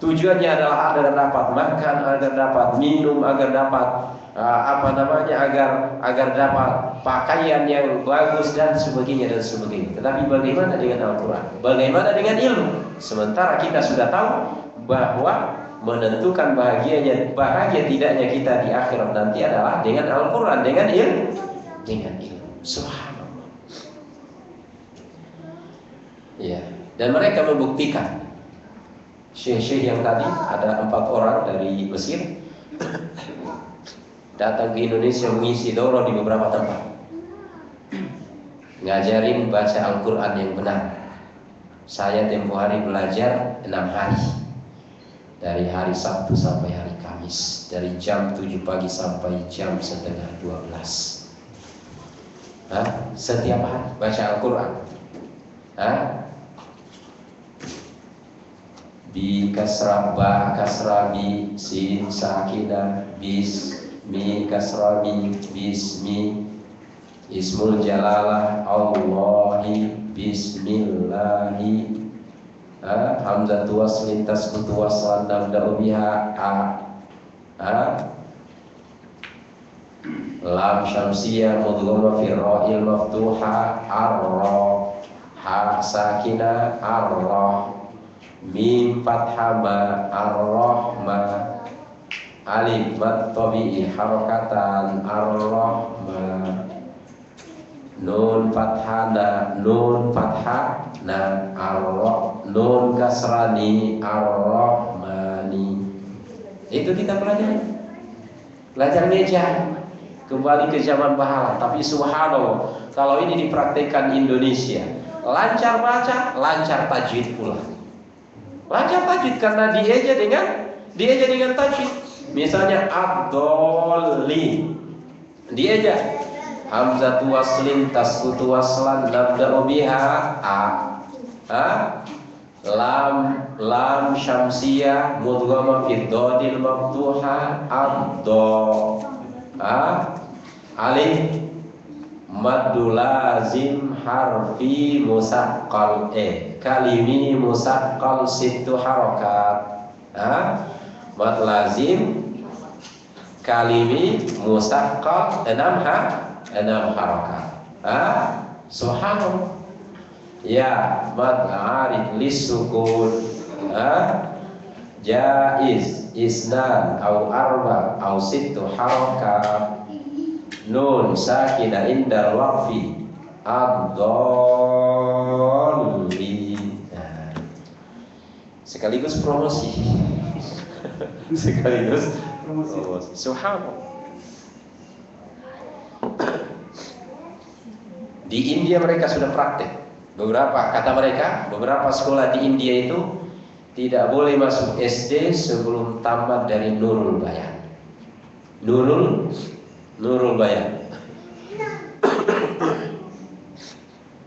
Tujuannya adalah agar dapat makan, agar dapat minum, agar dapat agar dapat pakaian yang bagus dan sebagainya. Tetapi bagaimana dengan Al-Quran? Bagaimana dengan ilmu? Sementara kita sudah tahu bahwa menentukan bahagia tidaknya kita di akhirat nanti adalah dengan Al-Quran, dengan ilmu. Subhanallah. Ya, dan mereka membuktikan. Syekh-syekh yang tadi ada 4 orang dari Mesir datang ke Indonesia mengisi daurah di beberapa tempat, ngajarin baca Al-Quran yang benar. Saya tempo hari belajar 6 hari, dari hari Sabtu sampai hari Kamis, dari jam 7 pagi sampai jam setengah 12. Setiap hari baca Al-Quran. Bi kasrah ba kasrah bi sin sakinah bis mi kasrah bi bismi ismul jalalah Allahi bismillahi hamzatu waslin tasbutu waslan nabda'u biha lam syamsiyah mudghama fi ra'il maftuha arra ha sakinah arra mim fathah ma ar-rahma alif mat tabi'i harakatan ar-rahma nun fathana nun fathana ar-rah nun kasrani ar-rahmani. Itu kita belajar meja, kembali ke zaman pahala. Tapi subhanallah, kalau ini dipraktekkan Indonesia, lancar baca, lancar tajwid pula. Lancar tajwid karena dieja dengan tajwid. Misalnya ad-dhalin, dieja hamzatu waslin tasbutu waslan nabda'u biha lam syamsiyah mudghama fi dodil maftuha alif maddu lazim harfi musaqqal kalimi musaqqal 6 harakat. Mad lazim kalimi musaqqal 6 harakat. Subhanallah. Ya mad arif lisukun jaiz isnan au arba au 6 harakat. Nun sakinah indal waqfi ad-dhalin. Sekaligus promosi. Subhanallah. Di India mereka sudah praktek. Beberapa sekolah di India itu tidak boleh masuk SD sebelum tamat dari Nurul Bayan. Nurul Bayan.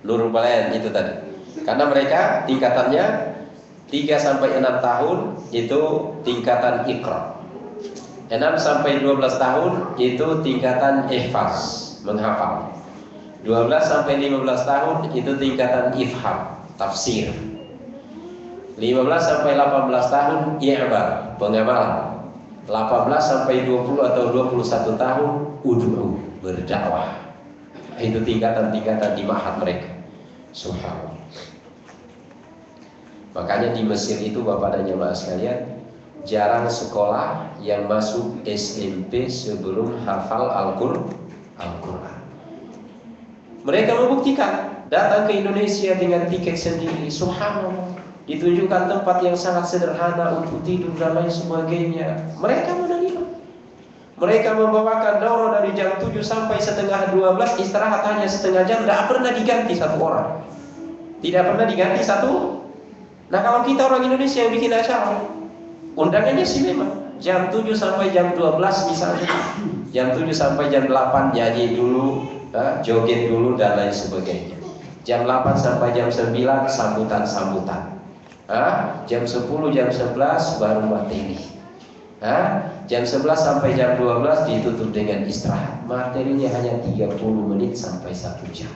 Nurul Bayan itu tadi. Karena mereka tingkatannya 3 sampai 6 tahun itu tingkatan Iqra. 6 sampai 12 tahun itu tingkatan ihfaz, menghafal. 12 sampai 15 tahun itu tingkatan ifham, tafsir. 15 sampai 18 tahun i'bar, pengamalan. 18 sampai 20 atau 21 tahun ud'u, berdakwah. Itu tingkatan-tingkatan di ma'had mereka. Subhanallah. Makanya di Mesir itu Bapak dan jemaah sekalian, jarang sekolah yang masuk SMP sebelum hafal Al-Quran. Mereka membuktikan, datang ke Indonesia dengan tiket sendiri. Subhanallah. Ditunjukkan tempat yang sangat sederhana untuk tidur dan lain sebagainya. Mereka menerima. Mereka membawakan daurah dari jam 7 sampai setengah 12, istirahat hanya setengah jam, tidak pernah diganti satu orang. Tidak pernah diganti satu. Nah, kalau kita orang Indonesia yang bikin acara, undangannya sih memang jam 7 sampai jam 12 misalnya. Jam 7 sampai jam 8 nyanyi dulu, joget dulu dan lain sebagainya. Jam 8 sampai jam 9 sambutan-sambutan. Jam 10, jam 11 baru materi. Jam 11 sampai jam 12 ditutup dengan istirahat. Materinya hanya 30 menit sampai 1 jam.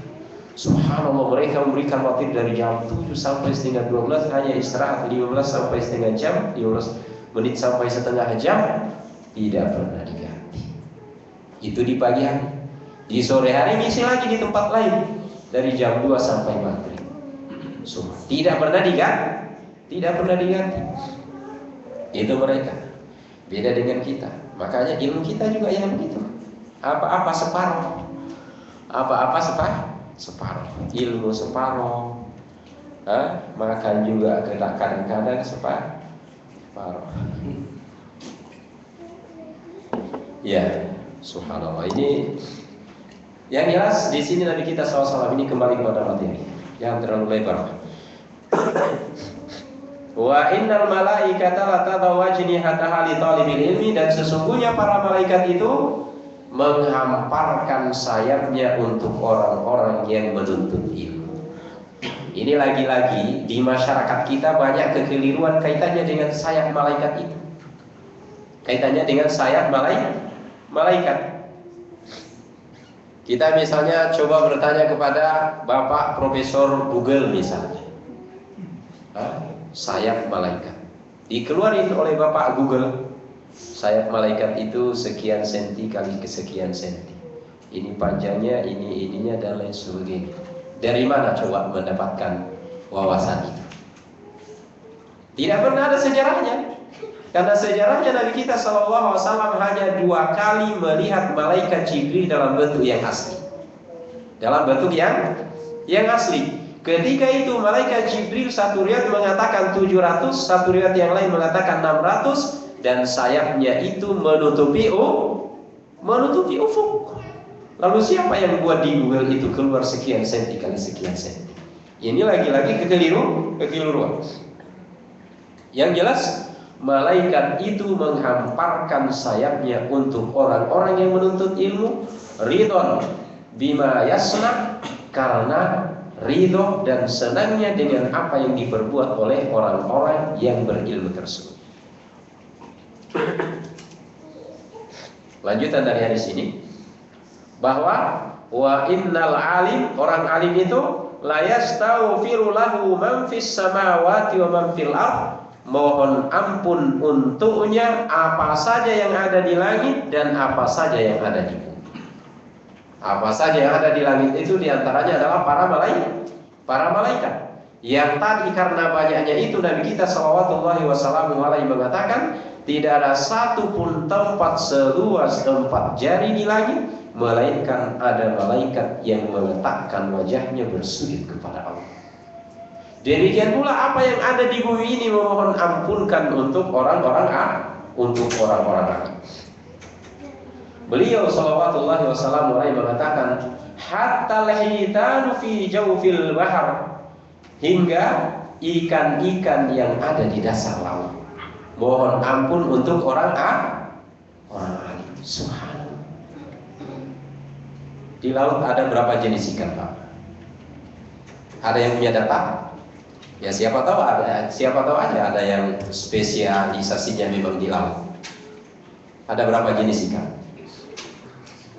Subhanallah, mereka memberikan materi dari jam 7 sampai setengah 12, hanya istirahat 15 sampai setengah jam, 15 menit sampai setengah jam, tidak pernah diganti. Itu di pagi hari. Di sore hari ngisi lagi di tempat lain dari jam 2 sampai maghrib. Tidak pernah diganti. Tidak pernah diganti. Itu mereka. Beda dengan kita. Makanya ilmu kita juga yang begitu. Apa-apa separuh. Apa-apa separuh. Ilmu separuh. Makan juga kadang-kadang separuh. Ya, subhanallah. Ini yang jelas di sini Nabi kita SAW ini kembali kepada materi yang terlalu lebar. Wa innal malaikata la tadau ajnihataha li talibil ilmi, dan sesungguhnya para malaikat itu menghamparkan sayapnya untuk orang-orang yang menuntut ilmu. Ini lagi-lagi di masyarakat kita banyak kekeliruan kaitannya dengan sayap malaikat itu. Kaitannya dengan sayap malaikat. Kita misalnya coba bertanya kepada Bapak Profesor Google misalnya. Sayap malaikat dikeluarin oleh Bapak Google, sayap malaikat itu sekian senti kali kesekian senti, ini panjangnya, ini ininya dan lain sebagainya. Dari mana coba mendapatkan wawasan itu? Tidak pernah ada sejarahnya. Karena sejarahnya Nabi kita SAW hanya 2 kali melihat malaikat Jibril dalam bentuk yang asli. Dalam bentuk yang asli. Ketika itu malaikat Jibril, satu riwayat mengatakan 700, satu riwayat yang lain mengatakan 600, dan sayapnya itu menutupi ufuk. Lalu siapa yang buat di Google itu keluar sekian senti kali sekian senti? Ini lagi-lagi kekeliruan. Yang jelas malaikat itu menghamparkan sayapnya untuk orang-orang yang menuntut ilmu, ridon bima yasna, karena ridho dan senangnya dengan apa yang diperbuat oleh orang-orang yang berilmu tersebut. Lanjutan dari hadis ini, bahwa wa innal alim, orang alim itu la yastaghfiru lahu man fis samawati wa man fil ardh, mohon ampun untuknya apa saja yang ada di langit dan apa saja yang ada di bumi. Apa saja yang ada di langit itu diantaranya adalah para malaikat. Yang tadi karena banyaknya itu Nabi kita SAW mengatakan tidak ada satu pun tempat seluas 4 jari di langit melainkan ada malaikat yang meletakkan wajahnya bersujud kepada Allah. Demikian pula apa yang ada di bumi ini memohon ampunkan untuk orang-orang lain. Beliau sallallahu alaihi wasallam mengatakan, hatta lahitanu fi jawfil bahar, hingga ikan-ikan yang ada di dasar laut mohon ampun untuk orang alim. Subhanallah. Di laut ada berapa jenis ikan, Pak? Ada yang punya data? Ya siapa tahu aja ada yang spesialisasinya memang di laut. Ada berapa jenis ikan?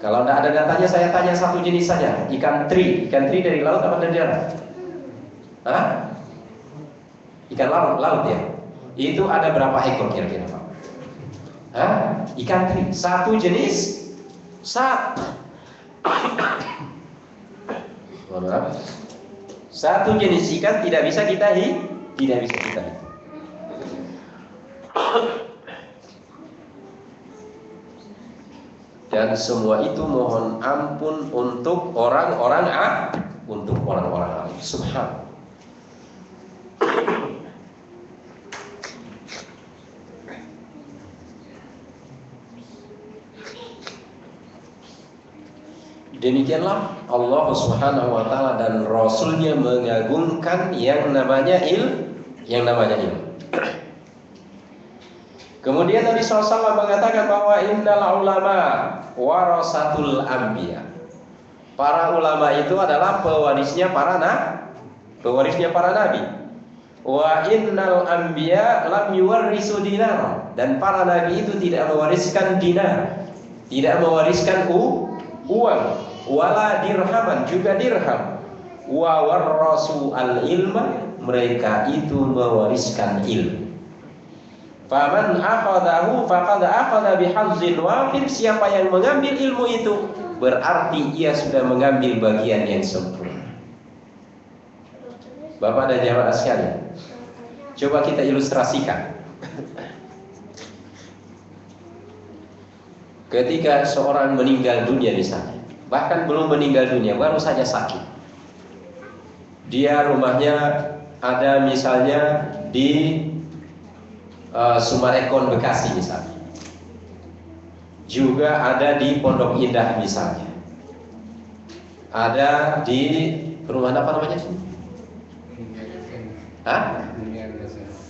Kalau tidak ada datanya, saya tanya satu jenis saja, ikan teri. Ikan teri dari laut apa dari darat? Ikan laut ya. Itu ada berapa ekor kira-kira Pak? Hah? Ikan teri. Satu jenis. Satu jenis ikan tidak bisa kita hitung. Dan semua itu mohon ampun untuk orang-orang alim. Subhanallah. Demikianlah Allah Subhanahu wa taala dan Rasulnya mengagungkan yang namanya ilmu. Kemudian Nabi SAW mengatakan bahwa innal ulama warasatul anbiya. Para ulama itu adalah pewarisnya para nabi. Wa innal anbiya lam yuwarrisu dinar. Dan para nabi itu tidak mewariskan dinar, tidak mewariskan uang, wala dirhaman, juga dirham. Wa warrasu al ilma, mereka itu mewariskan ilmu. Faman akhadahu faqad akhadha bihazzin wafir. Siapa yang mengambil ilmu itu berarti ia sudah mengambil bagian yang sempurna. Bapak dan jamaah sekalian, coba kita ilustrasikan. Ketika seorang meninggal dunia misalnya, bahkan belum meninggal dunia, baru saja sakit. Dia rumahnya ada misalnya di Sumarekon Bekasi misalnya, juga ada di Pondok Indah misalnya, ada di rumah apa namanya?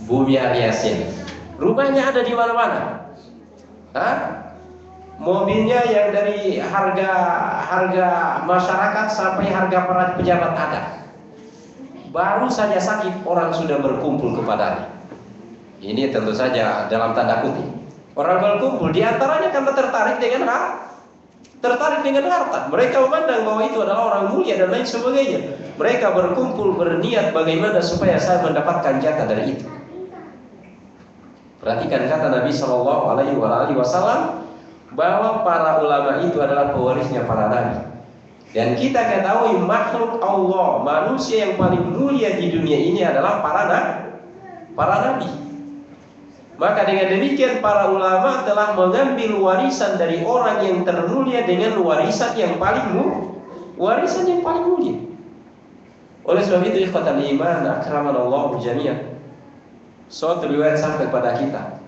Bumi Aryasin. Rumahnya ada di mana-mana. Mobilnya yang dari harga masyarakat sampai harga para pejabat ada. Baru saja sakit orang sudah berkumpul kepadanya. Ini tentu saja dalam tanda kutip. Orang berkumpul diantaranya karena tertarik dengan harta. Mereka memandang bahwa itu adalah orang mulia dan lain sebagainya. Mereka berkumpul berniat bagaimana supaya saya mendapatkan jatah dari itu. Perhatikan kata Nabi Shallallahu Alaihi Wasallam bahwa para ulama itu adalah pewarisnya para nabi. Dan kita ketahui makhluk Allah, manusia yang paling mulia di dunia ini adalah para nabi. Maka dengan demikian para ulama telah mengambil warisan dari orang yang termulia dengan warisan yang paling mulia. Oleh sebab itu ikhwatal iman akramanallahu jami'an. Suatu riwayat sampai pada kita.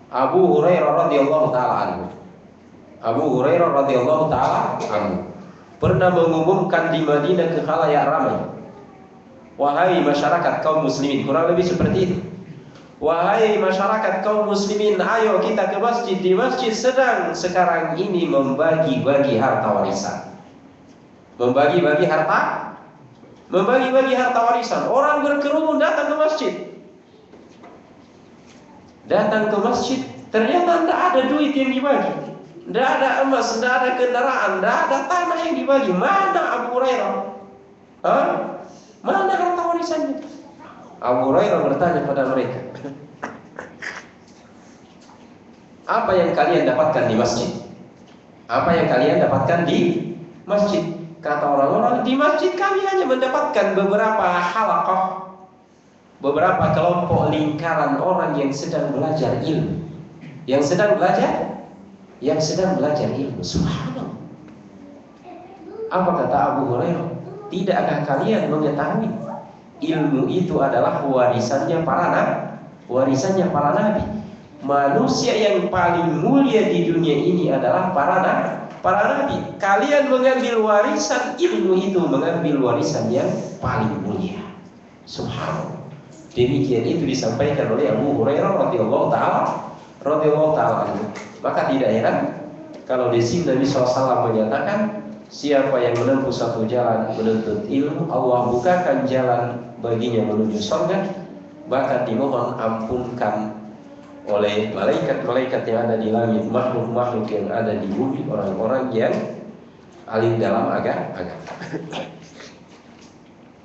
Abu Hurairah radhiyallahu taala anhu pernah mengumumkan di Madinah ke khalayak ramai. Wahai masyarakat kaum muslimin, kurang lebih seperti itu. Wahai masyarakat kaum muslimin, ayo kita ke masjid. Di masjid sedang sekarang ini membagi-bagi harta warisan. Membagi-bagi harta warisan. Orang berkerumun datang ke masjid. Ternyata tidak ada duit yang dibagi. Tidak ada emas, tidak ada kendaraan, tidak ada tanah yang dibagi. Mana Abu Hurairah? Mana harta warisannya? Abu Hurairah bertanya pada mereka, apa yang kalian dapatkan di masjid? Apa yang kalian dapatkan di masjid? Kata orang-orang, di masjid kami hanya mendapatkan beberapa halaqah, beberapa kelompok lingkaran orang yang sedang belajar ilmu. Yang sedang belajar ilmu. Subhanallah. Apa kata Abu Hurairah? Tidakkah kalian mengetahui ilmu itu adalah warisannya para nabi. Manusia yang paling mulia di dunia ini adalah para nabi. Kalian mengambil warisan ilmu itu, mengambil warisan yang paling mulia. Subhanallah. Demikian itu disampaikan oleh Abu Hurairah radhiyallahu taala. Maka tidak heran kalau di sini Nabi SAW menyatakan, siapa yang menempuh satu jalan menuntut ilmu, Allah bukakan jalan baginya menuju surga, bahkan dimohon ampunkan oleh malaikat-malaikat yang ada di langit, makhluk-makhluk yang ada di bumi, orang-orang yang alim dalam agama.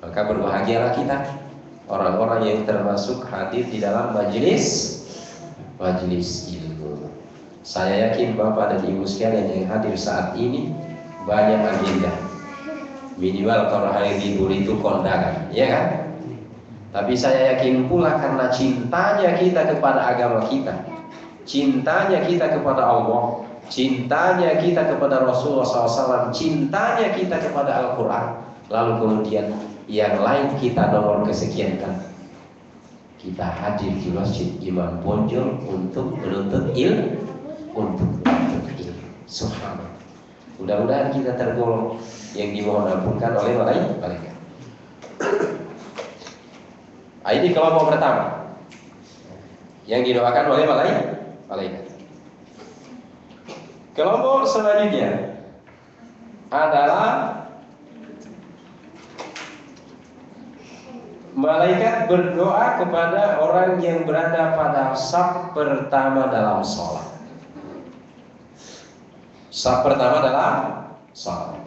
Maka berbahagialah kita orang-orang yang termasuk hadir di dalam majelis ilmu. Saya yakin Bapak dan Ibu sekalian yang hadir saat ini banyak agenda. Minimal kalau hari libur itu kondangan, ya kan? Tapi saya yakin pula karena cintanya kita kepada agama kita, cintanya kita kepada Allah, cintanya kita kepada Rasulullah SAW, cintanya kita kepada Al-Quran, lalu kemudian yang lain kita nomor kesekian kan, kita hadir di Masjid Imam Bonjol untuk menuntut ilmu, Subhanallah. Mudah-mudahan kita tergolong yang dimohon ampunkan oleh malaikat. Ini kelompok pertama yang didoakan oleh malaikat. Kelompok selanjutnya adalah malaikat berdoa kepada orang yang berada pada saf pertama dalam sholat. Saf pertama dalam sholat.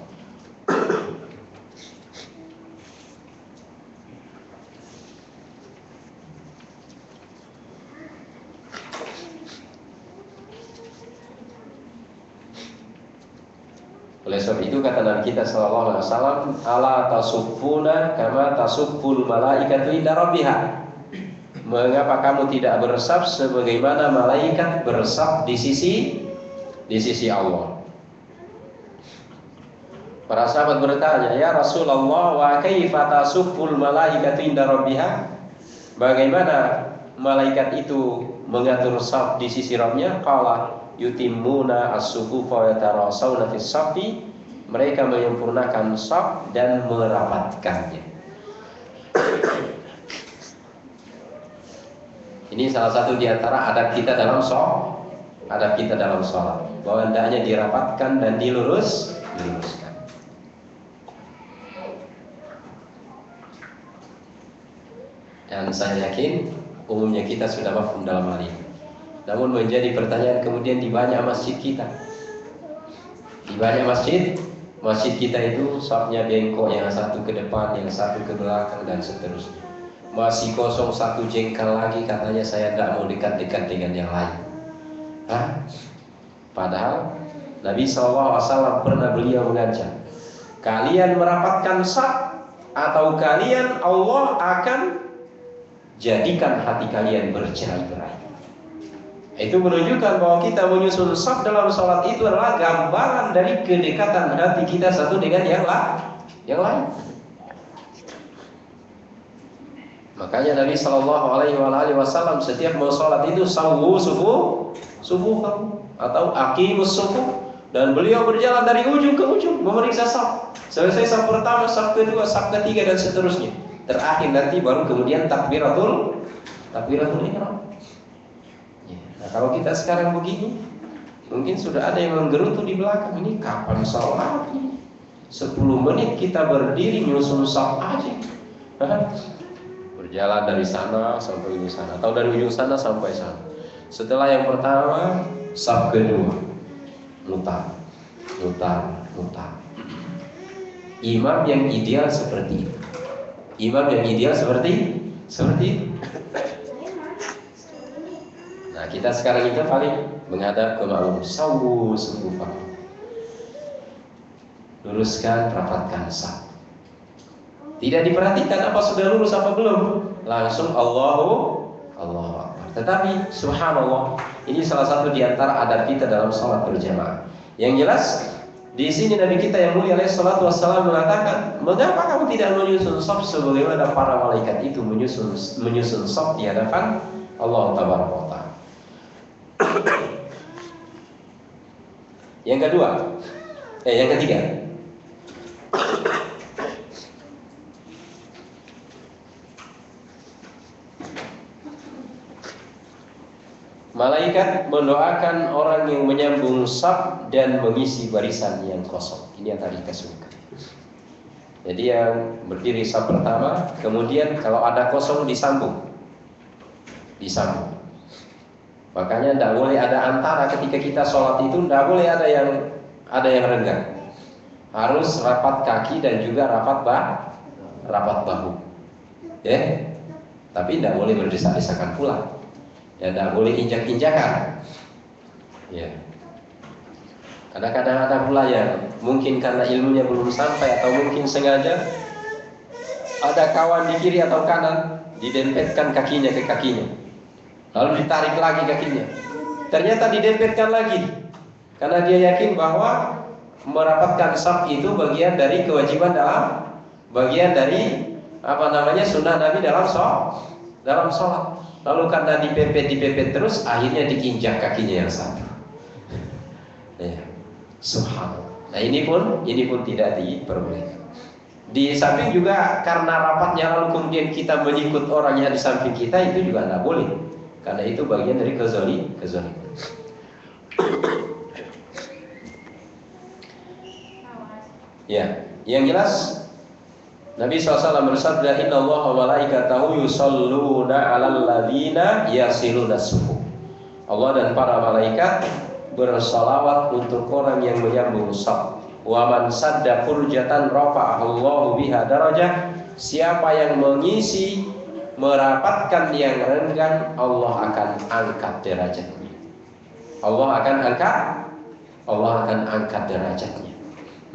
Oleh sebab itu kata Nabi kita sallallahu alaihi wasallam, ala tasuffuna kama tasufful malaikatu inda rabbiha. Mengapa kamu tidak bersaf sebagaimana malaikat bersaf di sisi Allah? Para sahabat bertanya, ya Rasulullah, wa kaifa tasufful malaikatu inda rabbiha? Bagaimana malaikat itu mengatur saf di sisi Rabbnya? Qala yutimmuna as-sufufa wa yatarasawna fis safi. Mereka menyempurnakan saf dan merapatkannya. Ini salah satu di antara adab kita dalam sholat, bahwa hendaknya dirapatkan dan diluruskan. Dan saya yakin umumnya kita sudah paham dalam hal ini. Namun menjadi pertanyaan kemudian di banyak masjid kita. Di banyak masjid kita itu safnya bengkok, yang satu ke depan, yang satu ke belakang dan seterusnya. Masih kosong satu jengkal lagi, katanya saya tidak mau dekat-dekat dengan yang lain. Padahal Nabi SAW pernah beliau mengajar, kalian merapatkan saf atau kalian Allah akan jadikan hati kalian bercerai-berai. Itu menunjukkan bahwa kita menyusun saf dalam sholat itu adalah gambaran dari kedekatan hati kita satu dengan yang lain. Makanya Nabi Shallallahu Alaihi Wasallam setiap mau sholat itu sawwu subuh atau aqimus subuh, dan beliau berjalan dari ujung ke ujung memeriksa saf. Selesai saf pertama, saf kedua, saf ketiga dan seterusnya. Terakhir nanti baru kemudian takbiratul ihram. Nah, kalau kita sekarang begini, mungkin sudah ada yang menggerutu di belakang, ini kapan sholat ini? 10 menit kita berdiri nyusun saf aja. Berjalan dari sana sampai ujung sana, atau dari ujung sana sampai sana. Setelah yang pertama, saf kedua, mutar. Imam yang ideal seperti itu. Nah, kita sekarang itu paling menghadap ke makmum, sawwu sufufakum. Luruskan, rapatkan saf. Tidak diperhatikan apa sudah lurus apa belum, langsung Allahu Akbar. Tetapi subhanallah, ini salah satu di antara adab kita dalam salat berjamaah. Yang jelas di sini Nabi kita yang mulia alaihi salatu wassalam mengatakan, mengapa kamu tidak menyusun saf sebagaimana para malaikat itu menyusun saf di hadapan Allah tabaraka wa taala. Yang ketiga, malaikat mendoakan orang yang menyambung saf dan mengisi barisan yang kosong. Ini yang tadi kita sebutkan. Jadi yang berdiri saf pertama, kemudian kalau ada kosong disambung. Makanya tidak boleh ada antara ketika kita sholat itu, tidak boleh ada yang renggang. Harus rapat kaki dan juga rapat bahu. Ya, Tapi tidak boleh berdesak-desakan pula. Ya, tidak boleh injak-injakan. Ya. Karena kadang ada pula yang mungkin karena ilmunya belum sampai atau mungkin sengaja ada kawan di kiri atau kanan didempetkan kakinya ke kakinya, lalu ditarik lagi kakinya. Ternyata didempetkan lagi karena dia yakin bahwa merapatkan saf itu bagian dari kewajiban bagian dari sunnah Nabi dalam sholat. Lalu karena dipepet terus, akhirnya diinjak kakinya yang satu. Ya, subhanallah. Nah ini pun tidak diperbolehkan. Di samping juga karena rapatnya lalu kemudian kita mengikut orang yang di samping kita, itu juga tidak boleh. Karena itu bagian dari kezaliman. Ya, yang jelas Nabi SAW bersabda, Inna Allah wa malaikatahu yusalluna 'alal ladzina yasiluna sufu. Allah dan para malaikat bersalawat untuk orang yang menyambung shaf. Wa man sadda furjatan rafa'allahu biha darajah. Siapa yang mengisi merapatkan yang renggang, Allah akan angkat derajatnya. Allah akan angkat derajatnya.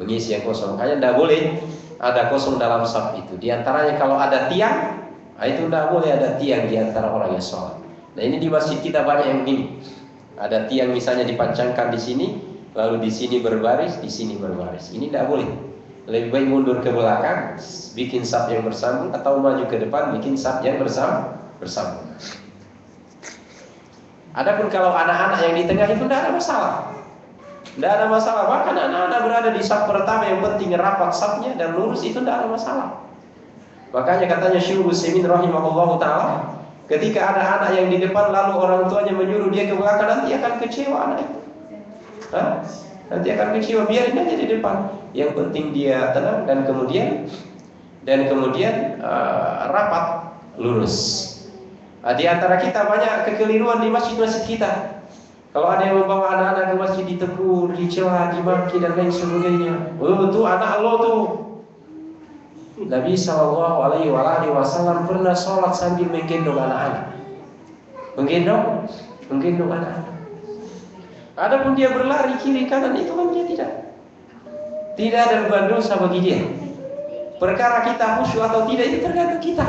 Mengisi yang kosong. Makanya tidak boleh ada kosong dalam saf itu. Di antaranya kalau ada tiang, itu tidak boleh ada tiang di antara orang yang sholat. Nah ini di masjid kita banyak yang begini. Ada tiang misalnya dipancangkan di sini, lalu di sini berbaris, di sini berbaris. Ini tidak boleh. Lebih baik mundur ke belakang, bikin saf yang bersambung, atau maju ke depan, bikin saf yang bersambung. Adapun kalau anak-anak yang di tengah itu tidak ada masalah. Tidak ada masalah, bahkan anak-anak berada di saf pertama, yang penting rapat safnya dan lurus, itu tidak ada masalah. Makanya katanya Syekh Utsaimin rahimahullahu taala, ketika ada anak yang di depan lalu orang tuanya menyuruh dia ke belakang, nanti akan kecewa anak itu. Nanti akan kecewa, biarin aja di depan. Yang penting dia tenang dan kemudian rapat lurus. Di antara kita banyak kekeliruan di masjid-masjid kita. Kalau ada yang membawa anak-anak ke masjid, ditegur, dicela, dimaki dan lain sebagainya. Oh, tuh anak lo tuh. Nabi SAW pernah sholat sambil menggendong anak-anak. Menggendong anak-anak. Adapun dia berlari kiri kanan, itu kan dia tidak ada beban dosa bagi dia. Perkara kita khusyuk atau tidak itu tergantung kita.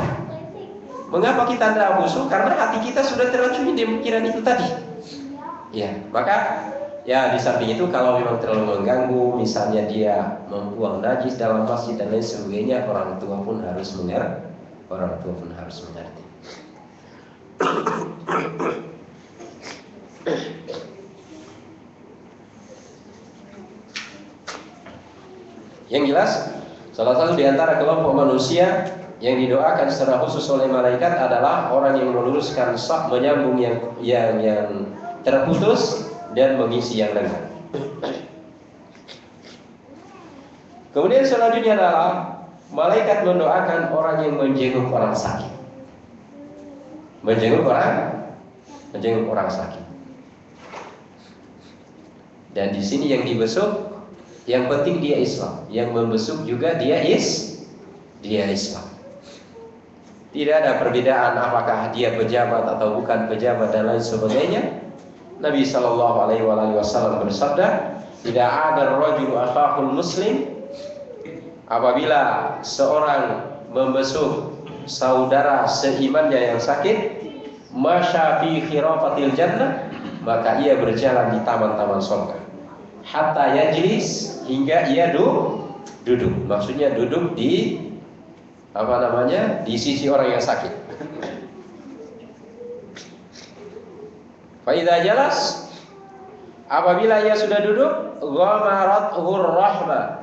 Mengapa kita tidak khusyuk? Karena hati kita sudah teracuni dengan pikiran itu tadi. Ya, maka ya di samping itu kalau memang terlalu mengganggu, misalnya dia membuang najis dalam masjid dan lain sebagainya, orang tua pun harus mengerti. Yang jelas, salah satu di antara kelompok manusia yang didoakan secara khusus oleh malaikat adalah orang yang meluruskan saf, menyambung yang terputus dan mengisi yang lengkap. Kemudian selanjutnya adalah malaikat mendoakan orang yang menjenguk orang sakit. Menjenguk orang sakit. Dan di sini yang dibesuk, yang penting dia Islam. Yang membesuk juga dia Islam. Tidak ada perbedaan apakah dia pejabat atau bukan pejabat dan lain sebagainya. Nabi SAW bersabda, tidak ada rajul akhahul muslim, apabila seorang membesuk saudara seimannya yang sakit, masya fi khirafatil jannah, maka ia berjalan di taman-taman surga, hatta yajlis, hingga ia duduk. Maksudnya duduk di di sisi orang yang sakit. Fa idza jalas, apabila ia sudah duduk, ghamarathu rahmah,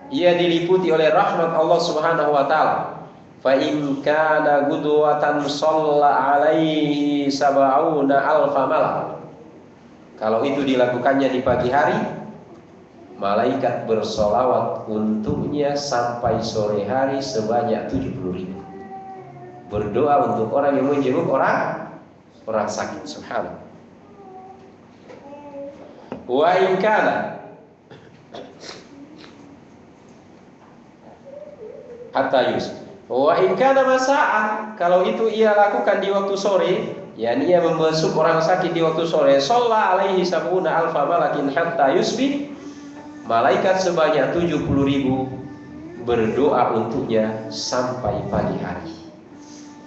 ia diliputi oleh rahmat Allah Subhanahu wa taala. Fa in kana gudwatan shalla alaihi sab'una alfa malak. Kalau itu dilakukannya di pagi hari, malaikat bersolawat untuknya sampai sore hari sebanyak 70.000. Berdoa untuk orang yang menjenguk orang sakit. Subhanallah. Wa in kana hatta Wa in kana masa'an, kalau itu ia lakukan di waktu sore, yakni ia membesuk orang sakit di waktu sore, shalla alaihi sab'una alfa malakin hatta yusbih, malaikat sebanyak 70.000 berdoa untuknya sampai pagi hari.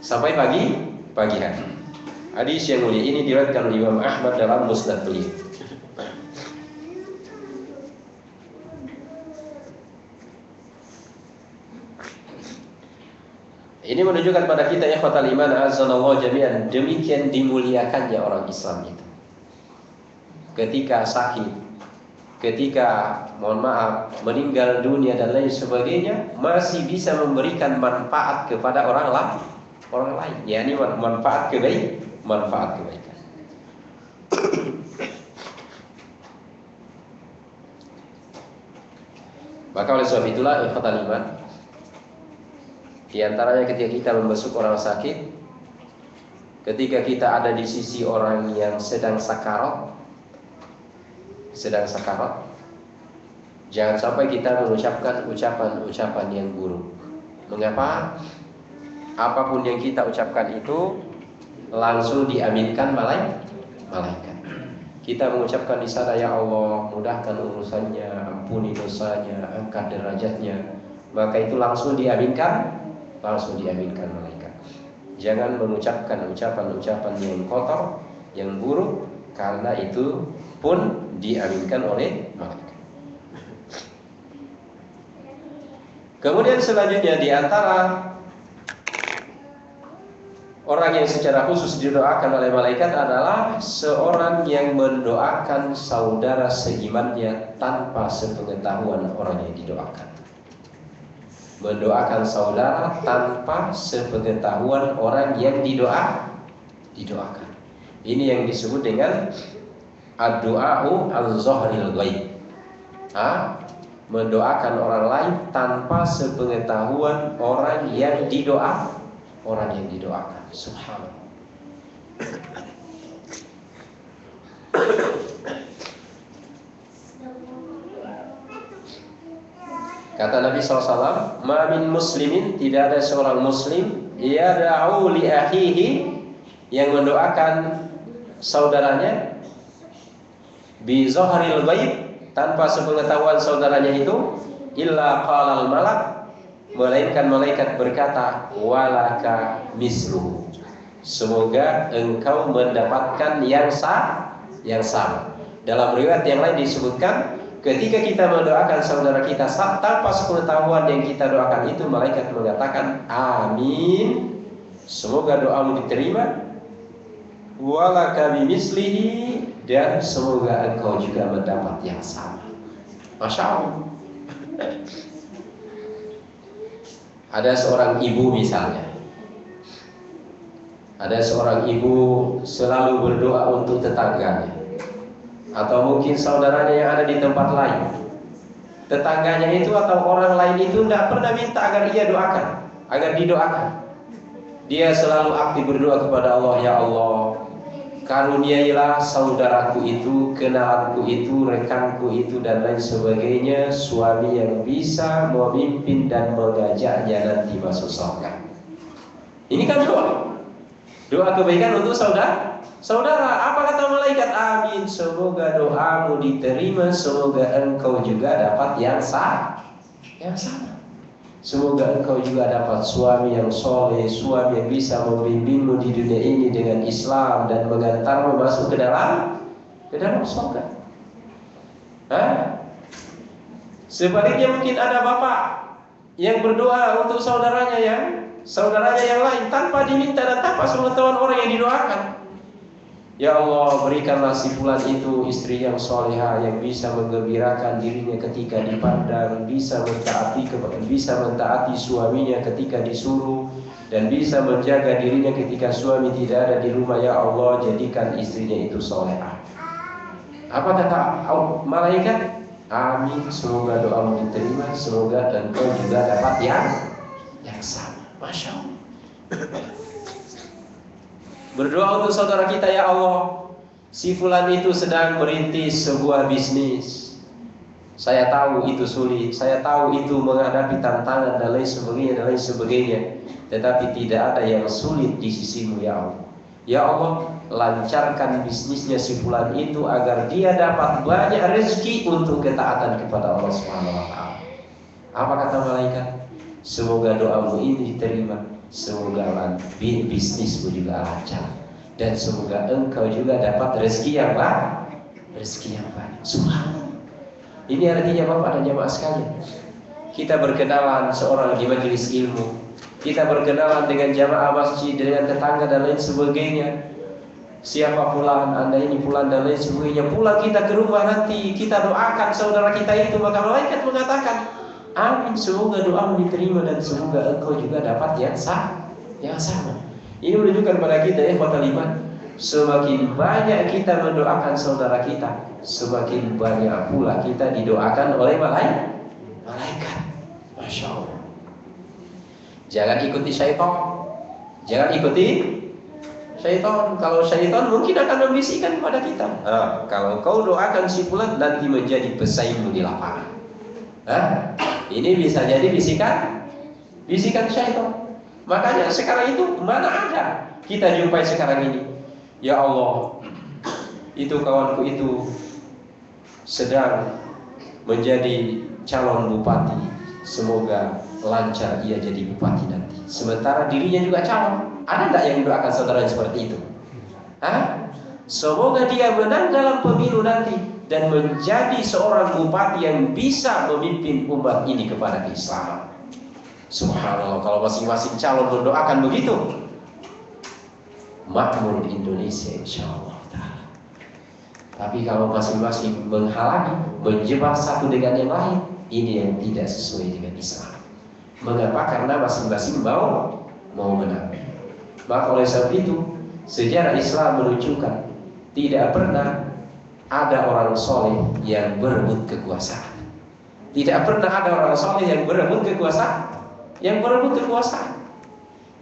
Sampai pagi hari. Hadis yang mulia ini diriwayatkan oleh Imam Ahmad dalam Musnad beliau. Ini menunjukkan pada kita ya khawatal iman azanallahu jami'an, demikian dimuliakannya orang Islam itu. Ketika sakit, ketika mohon maaf meninggal dunia dan lain sebagainya, masih bisa memberikan manfaat kepada orang lain, yakni manfaat kebaikan. Maka oleh sebab itulah ikhwatal iman, di antaranya ketika kita membesuk orang sakit, ketika kita ada di sisi orang yang sedang sakarat, jangan sampai kita mengucapkan ucapan-ucapan yang buruk. Mengapa? Apapun yang kita ucapkan itu langsung diaminkan malaikat. Kita mengucapkan di sana, ya Allah, mudahkan urusannya, ampuni dosanya, angkat derajatnya, maka itu langsung diaminkan malaikat. Jangan mengucapkan ucapan-ucapan yang kotor, yang buruk, karena itu pun diaminkan oleh malaikat. Kemudian selanjutnya di antara orang yang secara khusus didoakan oleh malaikat adalah seorang yang mendoakan saudara seimannya tanpa sepengetahuan orang yang didoakan. Mendoakan saudara tanpa sepengetahuan orang yang didoakan. Ini yang disebut dengan ad-du'a'u al-zahril ghaib. Mendoakan orang lain tanpa sepengetahuan orang yang didoakan. Subhanallah. Kata Nabi SAW, ma min muslimin, tidak ada seorang muslim yada'u li akhihi, yang mendoakan saudaranya bi zahril ghaib, tanpa sepengetahuan saudaranya itu, illa qalal malak, melainkan malaikat berkata, walaka mislu, semoga engkau mendapatkan yang sama. Dalam riwayat yang lain disebutkan, ketika kita mendoakan saudara kita tanpa sepengetahuan yang kita doakan itu, malaikat mengatakan amin, semoga doamu diterima, walaka bimislihi, dan semoga engkau juga mendapat yang sama. Masya Allah. Ada seorang ibu misalnya, ada seorang ibu selalu berdoa untuk tetangganya, atau mungkin saudaranya yang ada di tempat lain. Tetangganya itu atau orang lain itu tidak pernah minta agar didoakan. Dia selalu aktif berdoa kepada Allah, ya Allah, karuniailah saudaraku itu, kenalanku itu, rekanku itu, dan lain sebagainya, suami yang bisa memimpin dan mengajaknya nanti masuk surga. Ini kan doa kebaikan untuk saudara. Apa kata malaikat? Amin, semoga doamu diterima, semoga engkau juga dapat yang sama. Semoga engkau juga dapat suami yang soleh, suami yang bisa membimbingmu di dunia ini dengan Islam dan mengantarmu masuk ke dalam surga. Sebaliknya mungkin ada bapak yang berdoa untuk saudaranya yang lain tanpa diminta dan tanpa sepengetahuan orang yang didoakan. Ya Allah, berikanlah si fulan itu istri yang soleha, yang bisa menggembirakan dirinya ketika dipandang, bisa mentaati suaminya ketika disuruh, dan bisa menjaga dirinya ketika suami tidak ada di rumah. Ya Allah, jadikan istrinya itu soleha. Apa kata malaikat? Amin, semoga doamu diterima, semoga dan kau juga dapat yang sama. Masya Allah. Berdoa untuk saudara kita, ya Allah, si fulan itu sedang merintis sebuah bisnis. Saya tahu itu sulit, saya tahu itu menghadapi tantangan dan lain sebagainya. tetapi tidak ada yang sulit di sisimu ya Allah. Ya Allah, lancarkan bisnisnya si fulan itu agar dia dapat banyak rezeki untuk ketaatan kepada Allah Subhanahu wa taala. Apa kata malaikat? Semoga doamu ini diterima, semoga bisnismu juga lancar, dan semoga engkau juga dapat rezeki yang banyak. Subhanallah. Ini artinya Bapak dan jamaah sekalian, kita berkenalan seorang di majelis ilmu, kita berkenalan dengan jamaah masjid, dengan tetangga dan lain sebagainya. Siapa fulan, anda ini fulan dan lain sebagainya. Pulang kita ke rumah nanti, kita doakan saudara kita itu, maka malaikat mengatakan, amin, semoga doamu diterima dan semoga engkau juga dapat yang sama. Ini menunjukkan pada kita ikhwatal iman, semakin banyak kita mendoakan saudara kita, semakin banyak pula kita didoakan oleh malaikat. Masya Allah. Jangan ikuti syaitan. Jangan ikuti syaitan. Kalau syaitan mungkin akan membisikkan kepada kita, kalau kau doakan si fulan nanti menjadi pesaingmu di lapangan. Ini bisa jadi bisikan syaitan. Makanya sekarang itu mana ada kita jumpai sekarang ini, ya Allah, itu kawanku itu sedang menjadi calon bupati, semoga lancar ia jadi bupati nanti. Sementara dirinya juga calon. Ada tidak yang mendoakan saudara seperti itu? Semoga dia menang dalam pemilu nanti dan menjadi seorang bupati yang bisa memimpin umat ini kepada keislaman. Subhanallah, kalau masing-masing calon mendoakan begitu, makmur Indonesia insyaallah. Tapi kalau masing-masing menghalangi, menjebak satu dengan yang lain, ini yang tidak sesuai dengan Islam. Mengapa? Karena masing-masing mau menang. Maka oleh sebab itu, sejarah Islam menunjukkan tidak pernah ada orang soleh yang berebut kekuasaan. Tidak pernah ada orang soleh yang berebut kekuasaan.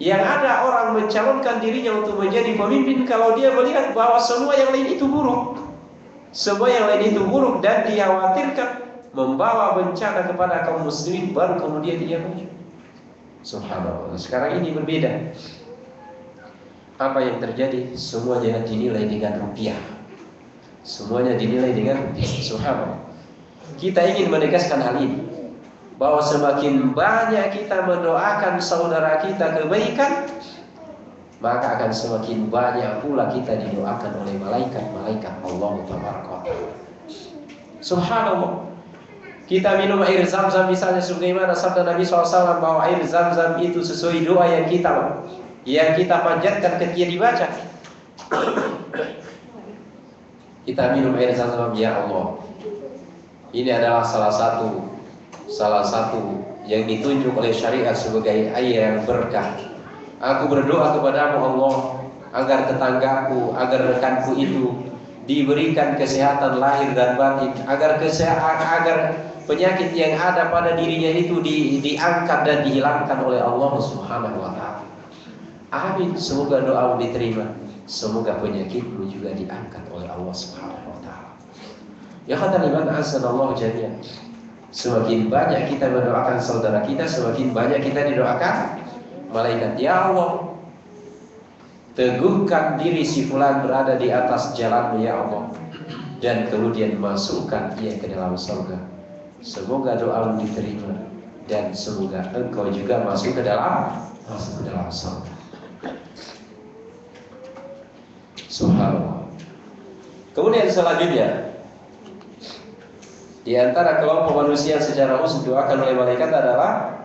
Yang ada orang mencalonkan dirinya untuk menjadi pemimpin kalau dia melihat bahwa semua yang lain itu buruk. Semua yang lain itu buruk dan dikhawatirkan membawa bencana kepada kaum muslimin, baru kemudian dia maju. Subhanallah. Sekarang ini berbeda. Apa yang terjadi? Semuanya dinilai dengan rupiah. Semuanya dinilai dengan rupiah. Subhanallah. Kita ingin menegaskan hal ini, bahwa semakin banyak kita mendoakan saudara kita kebaikan, maka akan semakin banyak pula kita didoakan oleh malaikat Allah Taala. Subhanallah. Kita minum air zam-zam misalnya, sebagaimana sabda Nabi SAW bahwa air zam-zam itu sesuai doa yang kita panjatkan ketika dibaca. Kita minum air zam-zam, ya Allah, ini adalah salah satu yang ditunjuk oleh syariat sebagai air yang berkah. Aku berdoa kepadamu Allah agar tetanggaku, agar rekanku itu diberikan kesehatan lahir dan batin, agar penyakit yang ada pada dirinya itu diangkat dan dihilangkan oleh Allah Subhanahu wa taala. Amin. Semoga doamu diterima. Semoga penyakitmu juga diangkat oleh Allah Subhanahu wa taala. Ya khawatir iman azanallahu jami'an. Semakin banyak kita mendoakan saudara kita, semakin banyak kita didoakan malaikat. Ya Allah, teguhkan diri si fulan berada di atas jalanmu ya Allah, dan kemudian masukkan ia ke dalam surga. Semoga doamu diterima dan semoga engkau juga masuk ke dalam surga. Subhanallah. Kemudian selanjutnya, di antara kelompok manusia secara khusus doakan oleh malaikat adalah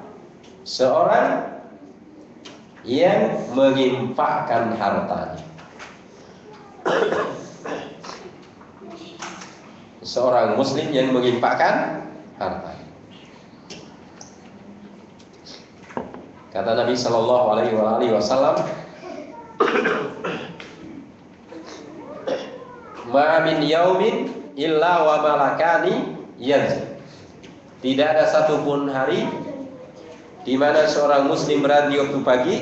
seorang yang menginfakkan hartanya. Seorang muslim yang menginfakkan hartanya. Kata Nabi sallallahu alaihi wasallam, "Ma min yaumin illa wa malakani yanzil." Tidak ada satupun hari di mana seorang muslim berada di waktu pagi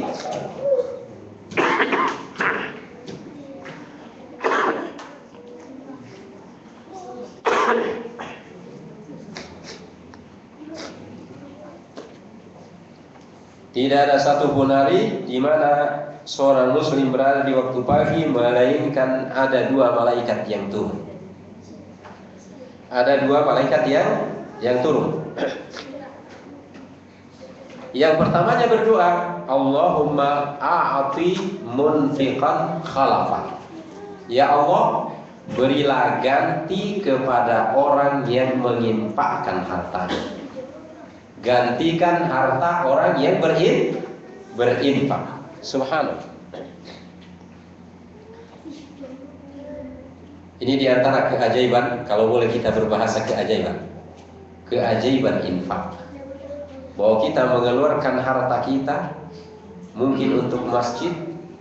Tidak ada satupun hari di mana seorang muslim berada di waktu pagi melainkan ada dua malaikat yang turun. Ada dua malaikat yang turun. Yang pertamanya berdoa, Allahumma a'ati munfiqan khalafa. Ya Allah, berilah ganti kepada orang yang menginfakkan hartanya. Gantikan harta orang yang berinfak. Subhanallah. Ini diantara keajaiban, kalau boleh kita berbahasa keajaiban. Keajaiban infak. Bahwa kita mengeluarkan harta kita, mungkin untuk masjid,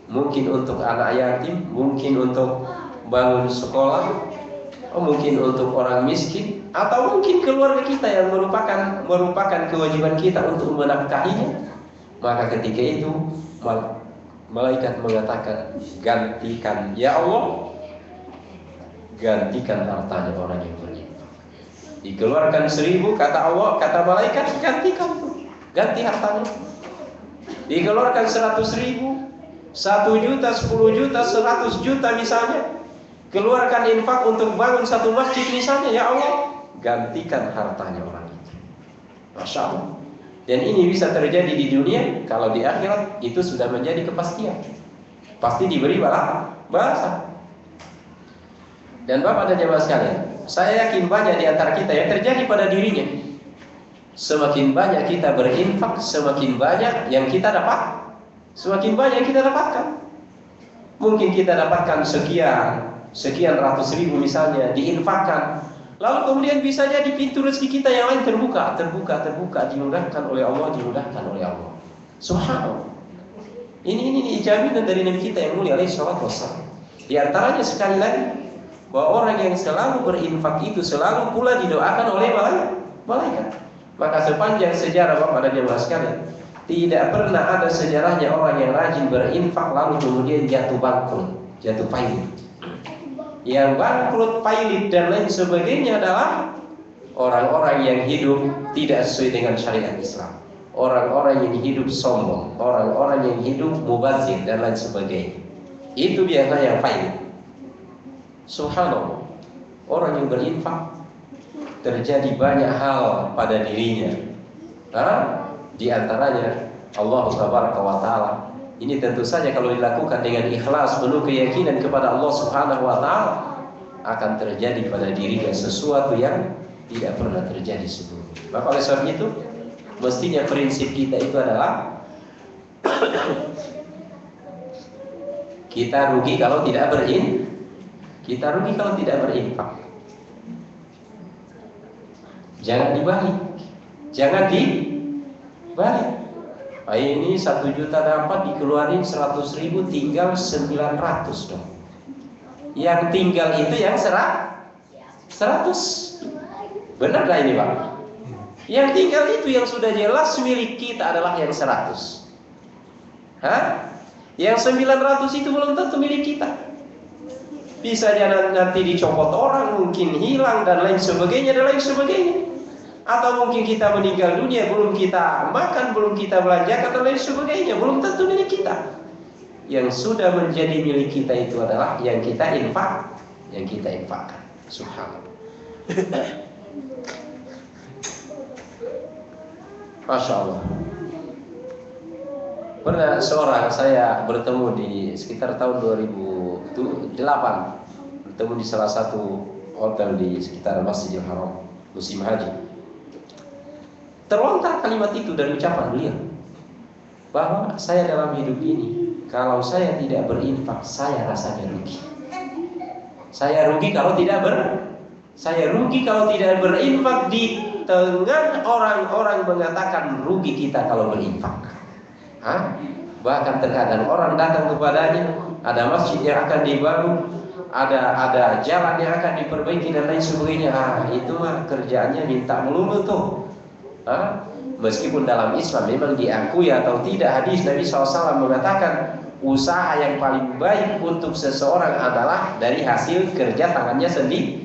mungkin untuk anak yatim, mungkin untuk bangun sekolah, mungkin untuk orang miskin, atau mungkin keluarga kita yang merupakan kewajiban kita untuk menafkahinya. Maka ketika itu malaikat mengatakan, gantikan ya Allah, gantikan hartanya orang yang berinfak. Dikeluarkan 1000, kata Allah, kata malaikat, gantikan tuh, ganti hartanya. Dikeluarkan 100.000, 1 juta, 10 juta, 100 juta misalnya, keluarkan infak untuk bangun satu masjid misalnya, ya Allah, gantikan hartanya orang itu. Masya Allah. Dan ini bisa terjadi di dunia, kalau di akhirat itu sudah menjadi kepastian. Pasti diberi balasan. Dan Bapak dan jemaah sekalian, saya yakin banyak di antara kita yang terjadi pada dirinya. Semakin banyak kita berinfak, semakin banyak yang kita dapat. Semakin banyak yang kita dapatkan. Mungkin kita dapatkan sekian ratus ribu misalnya, diinfakkan. Lalu kemudian bisa jadi pintu rezeki kita yang lain terbuka, dimudahkan oleh Allah, Subhanallah. Ini jaminan dari Nabi kita yang mulia alaihi salatu wassalam. Di antaranya sekali lagi, bahwa orang yang selalu berinfak itu selalu pula didoakan oleh malaikat. Maka sepanjang sejarah Bapak dan jemaah sekalian, tidak pernah ada sejarahnya orang yang rajin berinfak lalu kemudian jatuh bangkrut, jatuh pailit. Yang bangkrut, pailit dan lain sebagainya adalah orang-orang yang hidup tidak sesuai dengan syariat Islam, orang-orang yang hidup sombong, orang-orang yang hidup mubazir dan lain sebagainya. Itu biasanya yang pailit. Subhanallah. Orang yang berinfak terjadi banyak hal pada dirinya. Di antaranya Allah Tabaraka wa Ta'ala. Ini tentu saja kalau dilakukan dengan ikhlas, penuh keyakinan kepada Allah Subhanahu wa Ta'ala, akan terjadi pada dirinya sesuatu yang tidak pernah terjadi sebelumnya. Maka oleh sebab itu, mestinya prinsip kita itu adalah kita rugi kalau tidak berinfak. Jangan dibalik. Ini 1 juta dapat dikeluarin 100.000, tinggal 900 dong. Yang tinggal itu yang 100. Benar gak ini Pak? Yang tinggal itu yang sudah jelas milik kita adalah yang 100. Yang 900 itu belum tentu milik kita. Bisa nanti dicopot orang, mungkin hilang dan lain sebagainya. Atau mungkin kita meninggal dunia, belum kita makan, belum kita belanjakan dan lain sebagainya, belum tentu milik kita. Yang sudah menjadi milik kita itu adalah yang kita infakkan. Subhanallah. Masya Allah. Pernah seorang saya bertemu di sekitar tahun 2008, bertemu di salah satu hotel di sekitar Masjidil Haram musim haji. Terlontar kalimat itu dari ucapan beliau, bahwa saya dalam hidup ini, kalau saya tidak berinfak, saya rasanya rugi. Saya rugi kalau tidak berinfak. Di tengah orang-orang mengatakan rugi kita kalau berinfak. Bahkan terkadang orang datang kepadanya, ada masjid yang akan dibangun, ada jalan yang akan diperbaiki dan lain sebagainya. Itu mah kerjaannya minta melulu tuh. Meskipun dalam Islam memang diakui atau tidak, hadis Nabi SAW mengatakan usaha yang paling baik untuk seseorang adalah dari hasil kerja tangannya sendiri.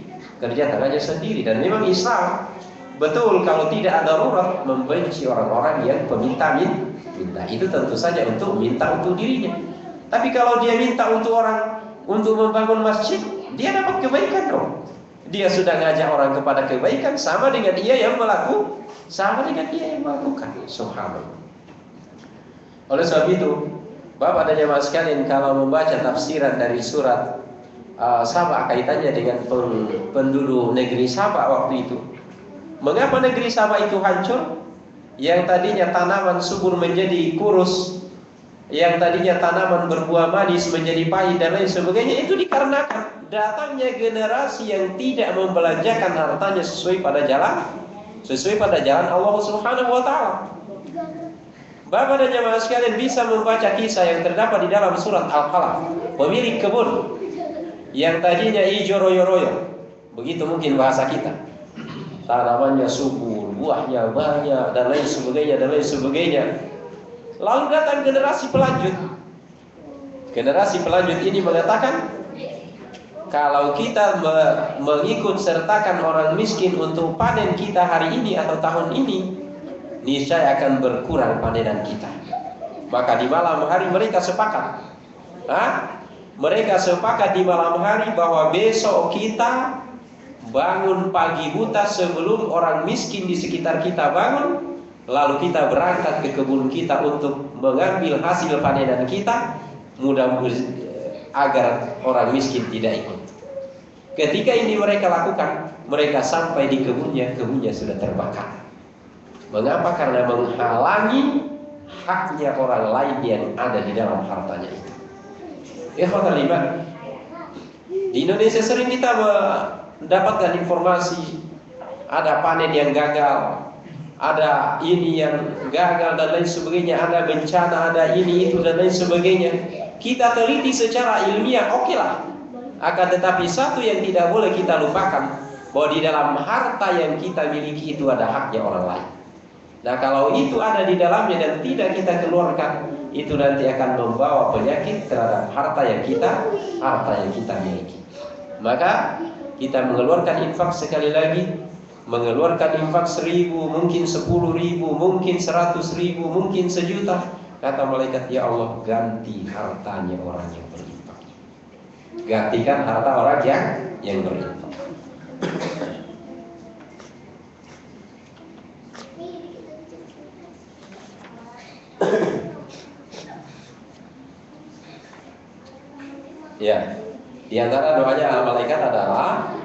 Dan memang Islam Betul, kalau tidak ada darurat membenci orang-orang yang minta. Itu tentu saja untuk minta untuk dirinya. Tapi kalau dia minta untuk orang untuk membangun masjid, dia dapat kebaikan dong. Dia sudah ngajak orang kepada kebaikan sama dengan dia yang melakukan. Subhanallah. Oleh sebab itu, Bapak dan jemaah sekalian, kalau membaca tafsiran dari surat Saba kaitannya dengan penduduk negeri Saba waktu itu. Mengapa negeri Saba itu hancur? Yang tadinya tanaman subur menjadi kurus, yang tadinya tanaman berbuah manis menjadi pahit dan lain sebagainya, itu dikarenakan datangnya generasi yang tidak membelanjakan hartanya sesuai pada jalan Allah Subhanahu wa taala. Bapak dan jemaah sekalian bisa membaca kisah yang terdapat di dalam surat Al-Qalam. Pemilik kebun yang tadinya hijau royo-royo, begitu mungkin bahasa kita, tanamannya subur, buahnya banyak dan lain sebagainya. Lalu datang generasi pelanjut. Generasi pelanjut ini mengatakan, kalau kita mengikut sertakan orang miskin untuk panen kita hari ini atau tahun ini, niscaya akan berkurang panenan kita. Maka di malam hari mereka sepakat. Mereka sepakat di malam hari bahwa besok kita bangun pagi buta sebelum orang miskin di sekitar kita bangun, lalu kita berangkat ke kebun kita untuk mengambil hasil panenan kita, agar orang miskin tidak ikut. Ketika ini mereka lakukan, mereka sampai di kebunnya sudah terbakar. Mengapa? Karena menghalangi haknya orang lain yang ada di dalam hartanya itu. Ikhwatal iman, di Indonesia sering kita mendapatkan informasi ada panen yang gagal, ada ini yang gagal dan lain sebagainya, ada bencana, ada ini itu dan lain sebagainya. Kita teliti secara ilmiah, oke lah. Akan tetapi satu yang tidak boleh kita lupakan, bahwa di dalam harta yang kita miliki itu ada haknya orang lain. Nah, kalau itu ada di dalamnya dan tidak kita keluarkan, itu nanti akan membawa penyakit terhadap harta yang kita miliki. Maka kita mengeluarkan infak, sekali lagi mengeluarkan infak 1.000, mungkin 10.000, mungkin 100.000, mungkin 1.000.000. Kata malaikat, ya Allah, ganti hartanya orang yang berinfak. Gantikan harta orang yang berinfak. Ya, di antara doanya malaikat adalah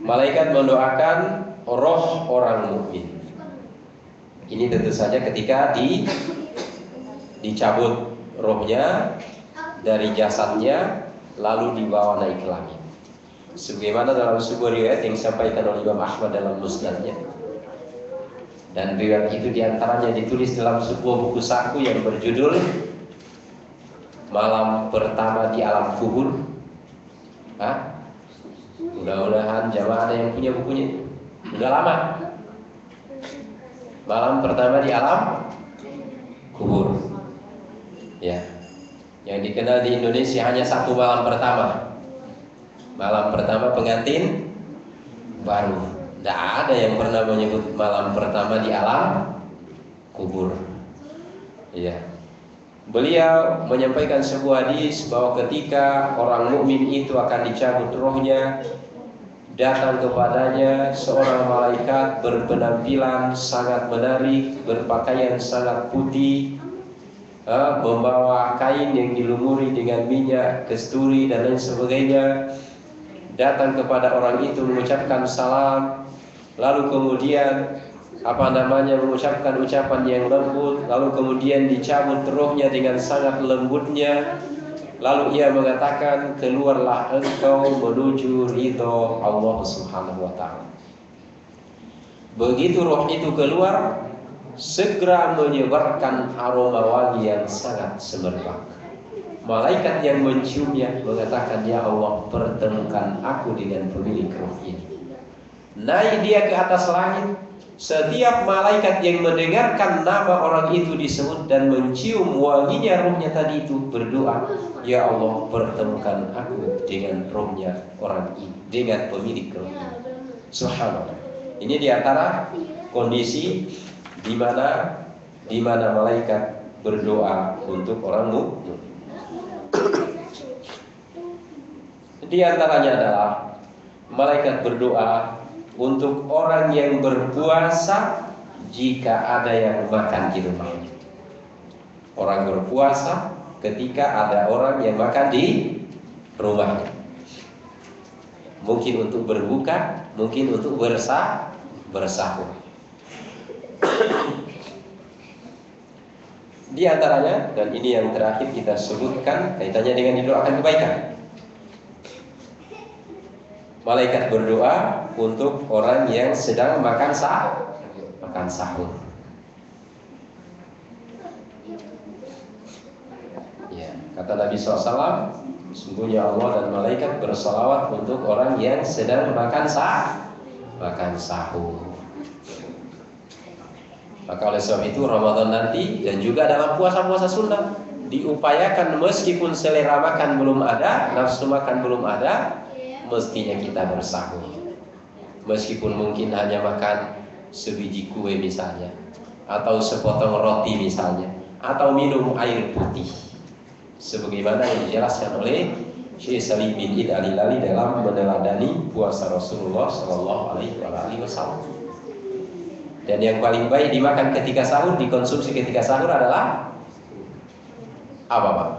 malaikat mendoakan roh orang mukmin. Ini tentu saja ketika dicabut rohnya dari jasadnya lalu dibawa naik ke langit. Sebagaimana dalam sebuah riwayat yang disampaikan oleh Imam Ahmad dalam musnadnya. Dan riwayat itu diantaranya ditulis dalam sebuah buku saku yang berjudul Malam Pertama di Alam Kubur. Mudah-mudahan jamaah ada yang punya bukunya. Udah lama. Malam Pertama di Alam Kubur. Ya. Yang dikenal di Indonesia hanya satu malam pertama. Malam pertama pengantin baru. Tidak ada yang pernah menyebut malam pertama di alam kubur. Ya. Beliau menyampaikan sebuah hadis bahwa ketika orang mukmin itu akan dicabut rohnya, datang kepadanya seorang malaikat berpenampilan sangat menarik, berpakaian sangat putih, membawa kain yang dilumuri dengan minyak kasturi dan lain sebagainya. Datang kepada orang itu mengucapkan salam, lalu kemudian mengucapkan ucapan yang lembut, lalu kemudian dicabut rohnya dengan sangat lembutnya, lalu ia mengatakan, keluarlah engkau menuju ridho Allah Subhanahu wa ta'ala. Begitu roh itu keluar, segera menyebarkan aroma wangi yang sangat semerbak. Malaikat yang menciumnya mengatakan, ya Allah, pertemukan aku dengan pemilik roh ini. Naik dia ke atas langit. Setiap malaikat yang mendengarkan nama orang itu disebut dan mencium wanginya rohnya tadi itu berdoa, ya Allah, pertemukan aku dengan rohnya orang ini, dengan pemilik roh ini. Subhanallah. Ini diantara kondisi di mana malaikat berdoa untuk orang mukmin. Di antaranya adalah malaikat berdoa untuk orang yang berpuasa jika ada yang makan di rumahnya. Orang berpuasa ketika ada orang yang makan di rumahnya. Mungkin untuk berbuka, mungkin untuk bersahur. Di antaranya, dan ini yang terakhir kita sebutkan kaitannya dengan didoakan kebaikan. Malaikat berdoa untuk orang yang sedang makan sahur. Ya, kata Nabi SAW, sesungguhnya Allah dan malaikat bersalawat untuk orang yang sedang makan sahur. Maka oleh sebab itu Ramadan nanti dan juga dalam puasa-puasa sunnah diupayakan meskipun selera makan belum ada, nafsu makan belum ada, mestinya kita bersahur. Meskipun mungkin hanya makan sebiji kue misalnya, atau sepotong roti misalnya, atau minum air putih. Sebagaimana yang dijelaskan oleh Syekh Salim bin Id Al-Hilali dalam meneladani puasa Rasulullah Shallallahu Alaihi Wasallam. Dan yang paling baik dimakan ketika sahur, dikonsumsi ketika sahur adalah apa, Pak?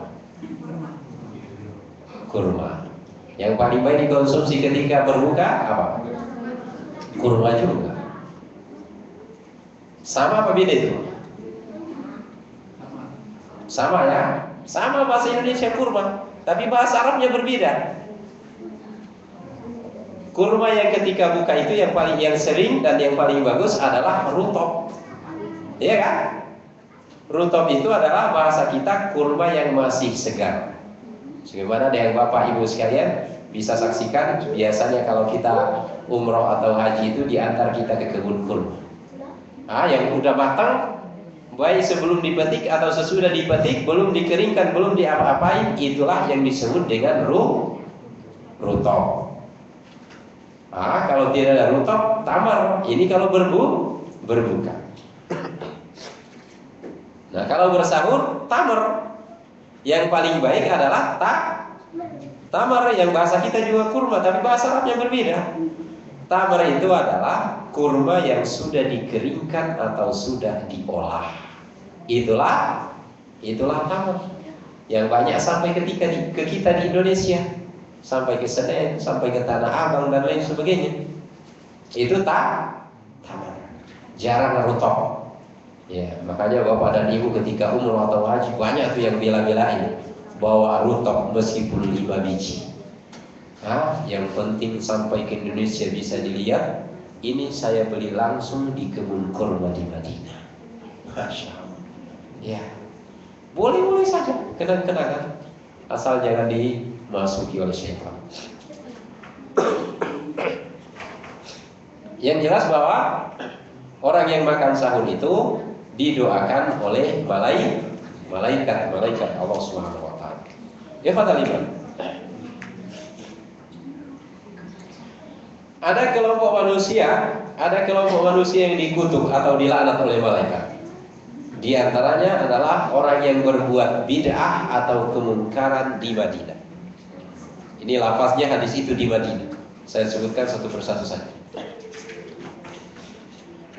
Kurma. Yang paling baik dikonsumsi ketika berbuka apa? Kurma juga. Sama apa beda itu? Sama ya? Sama bahasa Indonesia kurma, tapi bahasa Arabnya berbeda. Kurma yang ketika buka itu yang sering dan yang paling bagus adalah rutop. Iya kan? Rutop itu adalah bahasa kita kurma yang masih segar. Sebagaimana yang Bapak Ibu sekalian bisa saksikan, biasanya kalau kita umroh atau haji itu diantar kita ke kebun kurma. Yang udah matang, baik sebelum dipetik atau sesudah dipetik, belum dikeringkan, belum diapa-apain, itulah yang disebut dengan rutop. Kalau tidak ada rutop, tamar. Ini kalau berbuka. Nah, kalau bersahur, tamar. Yang paling baik adalah tamar, yang bahasa kita juga kurma, tapi bahasa Arabnya berbeda. Tamar itu adalah kurma yang sudah dikeringkan atau sudah diolah. Itulah tamar. Yang banyak sampai ke kita di Indonesia, sampai ke Senen, sampai ke Tanah Abang dan lain sebagainya. Itu tamar. Jarang rutop. Ya, makanya Bapak dan Ibu ketika umroh atau haji banyak tuh yang bela-belain bawa rutop meskipun 5 biji. Yang penting sampai ke Indonesia bisa dilihat. Ini saya beli langsung di kebun kurma di Madinah. Masya Allah. Ya, boleh saja kenang-kenangan, asal jangan dimasuki oleh syaitan. Yang jelas bahwa orang yang makan sahur itu didoakan oleh malaikat Allah Subhanahu wa taala. Ya, kata lima. Ada kelompok manusia yang dikutuk atau dilaknat oleh malaikat. Di antaranya adalah orang yang berbuat bid'ah atau kemungkaran di Madinah. Ini lafaznya hadis itu di Madinah. Saya sebutkan satu persatu saja.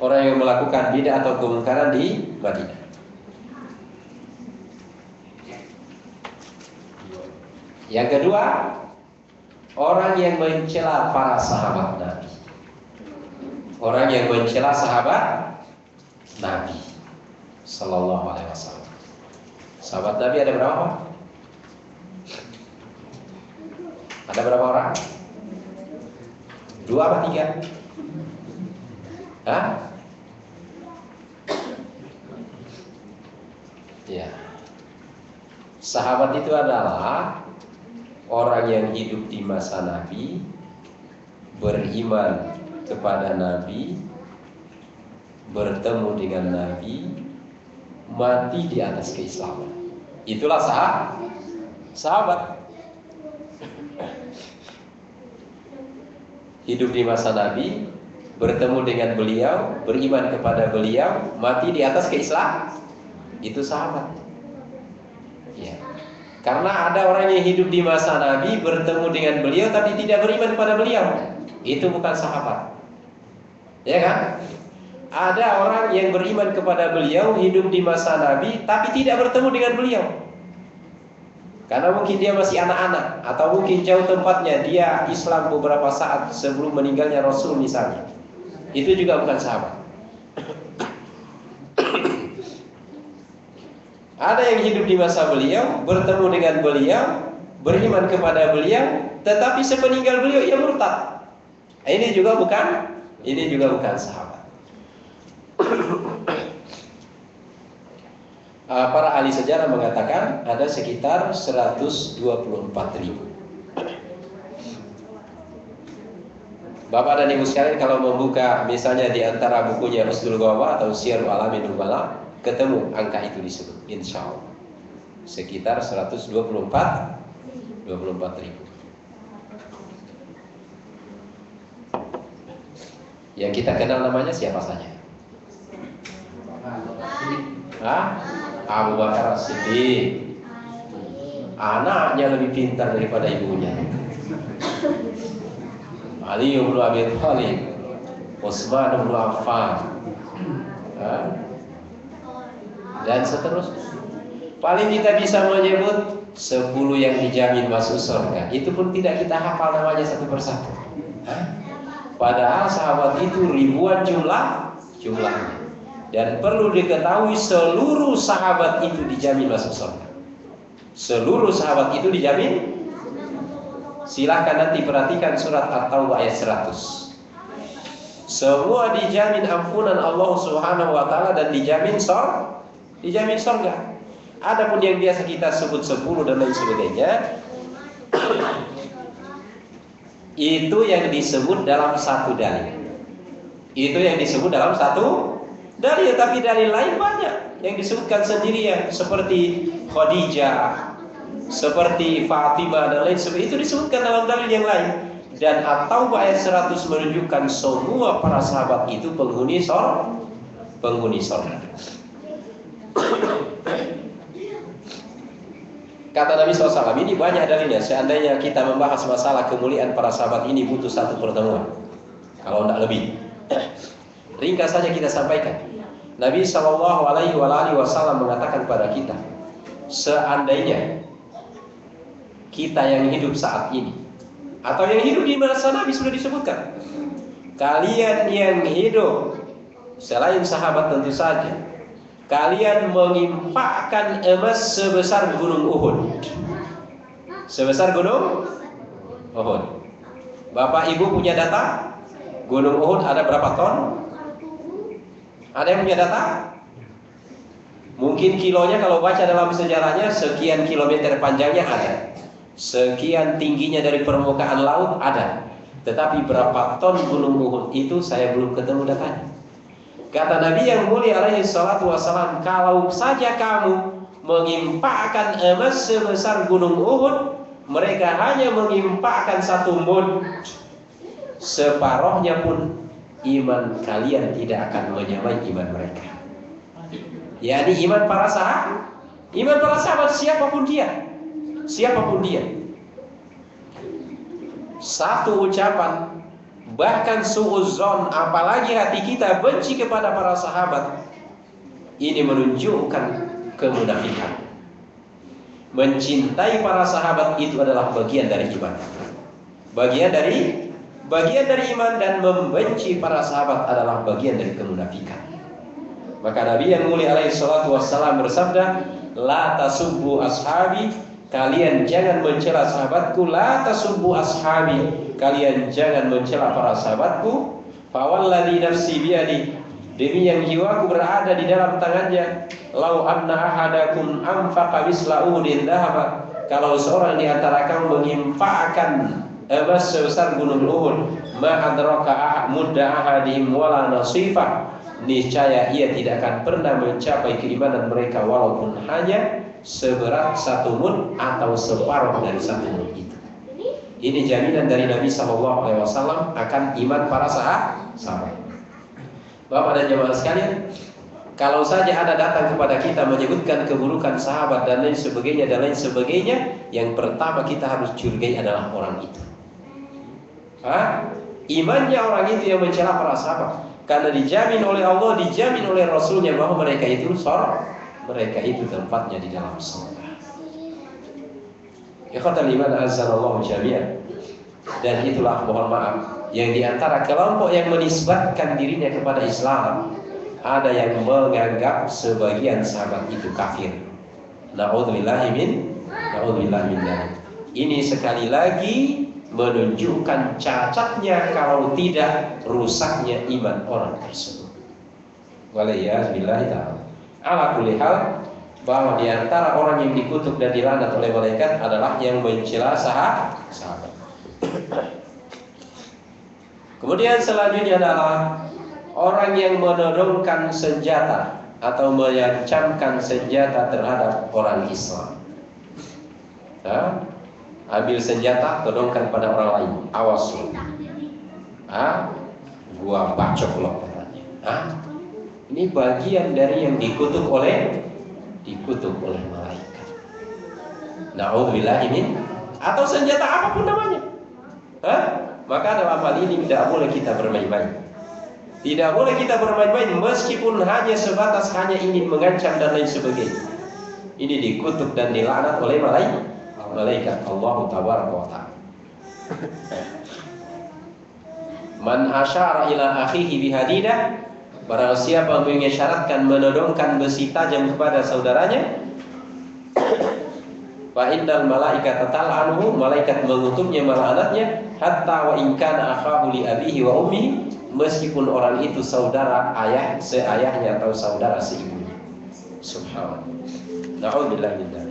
Orang yang melakukan bid'ah atau kemungkaran di Madinah. Yang kedua, orang yang mencela para sahabat Nabi. Orang yang mencela sahabat Nabi Sallallahu Alaihi Wasallam. Sahabat Nabi ada berapa? Ada berapa orang? 2 apa 3? Ya. Sahabat itu adalah orang yang hidup di masa Nabi, beriman kepada Nabi, bertemu dengan Nabi, mati di atas keislaman. Itulah sahabat. hidup di masa Nabi, bertemu dengan beliau, beriman kepada beliau, mati di atas keislaman, itu sahabat. Ya. Karena ada orang yang hidup di masa Nabi, bertemu dengan beliau tapi tidak beriman kepada beliau, itu bukan sahabat. Ya kan? Ada orang yang beriman kepada beliau, hidup di masa Nabi tapi tidak bertemu dengan beliau. Karena mungkin dia masih anak-anak, atau mungkin jauh tempatnya, dia Islam beberapa saat sebelum meninggalnya Rasul misalnya. Itu juga bukan sahabat. Ada yang hidup di masa beliau, bertemu dengan beliau, beriman kepada beliau, tetapi sepeninggal beliau ia murtad. Ini juga bukan sahabat. Para ahli sejarah mengatakan ada sekitar 124.000. Bapak dan Ibu sekalian kalau membuka misalnya di antara bukunya Rusdul Ghawa atau Syiarul Alamin Nubala, ketemu angka itu disebut, insya Allah sekitar 124.000. Yang kita kenal namanya siapa saja? Abu Bakar As-Siddiq. Anaknya lebih pintar daripada ibunya. Ali bin Abi Thalib, Utsman bin Affan, dan seterusnya. Paling kita bisa menyebut 10 yang dijamin masuk surga. Itu pun tidak kita hafal namanya satu persatu. Padahal sahabat itu ribuan jumlahnya. Dan perlu diketahui seluruh sahabat itu dijamin masuk surga. Seluruh sahabat itu dijamin. Silahkan nanti perhatikan surat At-Taubah ayat 100. Semua dijamin ampunan Allah Subhanahu wa taala dan dijamin surga. Adapun yang biasa kita sebut 10 dan lain sebagainya, itu yang disebut dalam satu dalil. Dalil, tapi dalil lain banyak yang disebutkan sendirian, seperti Khadijah, seperti Fatimah dan lain sebagainya, itu disebutkan dalam dalil yang lain. Dan At-Taubah ayat 100 menunjukkan semua para sahabat itu penghuni surga. Kata Nabi SAW, ini banyak dalilnya. Seandainya kita membahas masalah kemuliaan para sahabat ini butuh satu pertemuan, kalau tidak lebih. Ringkas saja kita sampaikan. Nabi SAW mengatakan pada kita, seandainya kita yang hidup saat ini, atau yang hidup di masa Nabi sudah disebutkan, kalian yang hidup selain sahabat tentu saja, kalian mengimpakkan emas sebesar gunung Uhud. Sebesar gunung Uhud. Bapak Ibu punya data? Gunung Uhud ada berapa ton? Ada yang punya data? Mungkin kilonya kalau baca dalam sejarahnya sekian kilometer panjangnya ada, sekian tingginya dari permukaan laut ada. Tetapi berapa ton gunung Uhud itu saya belum ketemu datanya. Kata Nabi yang mulia alaihi salatu wassalam, kalau saja kamu mengimpakkan emas sebesar gunung Uhud, mereka hanya mengimpakkan 1 mud, separohnya pun iman kalian tidak akan menyamai iman mereka. yakni iman para sahabat siapapun dia. Satu ucapan, bahkan suudzon, apalagi hati kita benci kepada para sahabat, ini menunjukkan kemunafikan. Mencintai para sahabat itu adalah bagian dari iman. Bagian dari iman, dan membenci para sahabat adalah bagian dari kemunafikan. Maka Nabi yang mulia alaihi salatu wassalam bersabda, la tasubbu ashabi, kalian jangan mencela sahabatku. La tasubbu ashabi, kalian jangan mencela para sahabatku. Fawalladzi nafsi biyadi, demi yang jiwaku berada di dalam tangannya, lau anna ahadakum anfaqa misla uhudin dhahaba, kalau seorang di antara kamu menginfakkan emas sebesar gunung Uhud, ma adraka mudda ahadihim wala nasifah, niscaya ia tidak akan pernah mencapai keimanan mereka walaupun hanya seberat 1 mud atau separuh dari 1 mud itu. Ini jaminan dari Nabi SAW akan iman para sahabat. Bapak dan jemaah sekalian, kalau saja ada datang kepada kita menyebutkan keburukan sahabat dan lain sebagainya, yang pertama kita harus curigai adalah orang itu. Imannya orang itu yang mencela para sahabat, karena dijamin oleh Allah, dijamin oleh Rasulnya bahwa mereka itu tempatnya di dalam surga. Ikhwatal iman azanallahu jami'an. Dan itulah, mohon maaf, yang diantara kelompok yang menisbatkan dirinya kepada Islam, ada yang menganggap sebagian sahabat itu kafir. Na'udzubillahi min dzalik. Ini sekali lagi menunjukkan cacatnya, kalau tidak rusaknya iman orang tersebut. Waliyahzubillahi ta'ala. Ala kulli hal, bahwa di antara orang yang dikutuk dan dilaknat oleh malaikat adalah yang mencela sahabat. Kemudian selanjutnya adalah orang yang menodongkan senjata atau mengancamkan senjata terhadap orang Islam. Ambil senjata, todongkan pada orang lain. Awas lu. Gua bacok lo. Ini bagian dari yang dikutuk oleh malaikat. Na'udzubillahi min, atau senjata apapun namanya. Maka dalam hal ini tidak boleh kita bermain-main. Tidak boleh kita bermain-main meskipun hanya sebatas hanya ingin mengancam dan lain sebagainya. Ini dikutuk dan dilaknat oleh malaikat Allah tabaraka wa ta'ala. Man asyara ila akhihi bihadidah, barang siapa mengisyaratkan menodongkan besi tajam kepada saudaranya, fa innal malaikata tal'anuhu, malaikat mengutuknya, melaknatnya, hatta wa in kana akhahu li abihi wa ummihi, meskipun orang itu saudara ayah seayahnya atau saudara seibunya. Subhanallah. Na'udzubillahi min dzalik.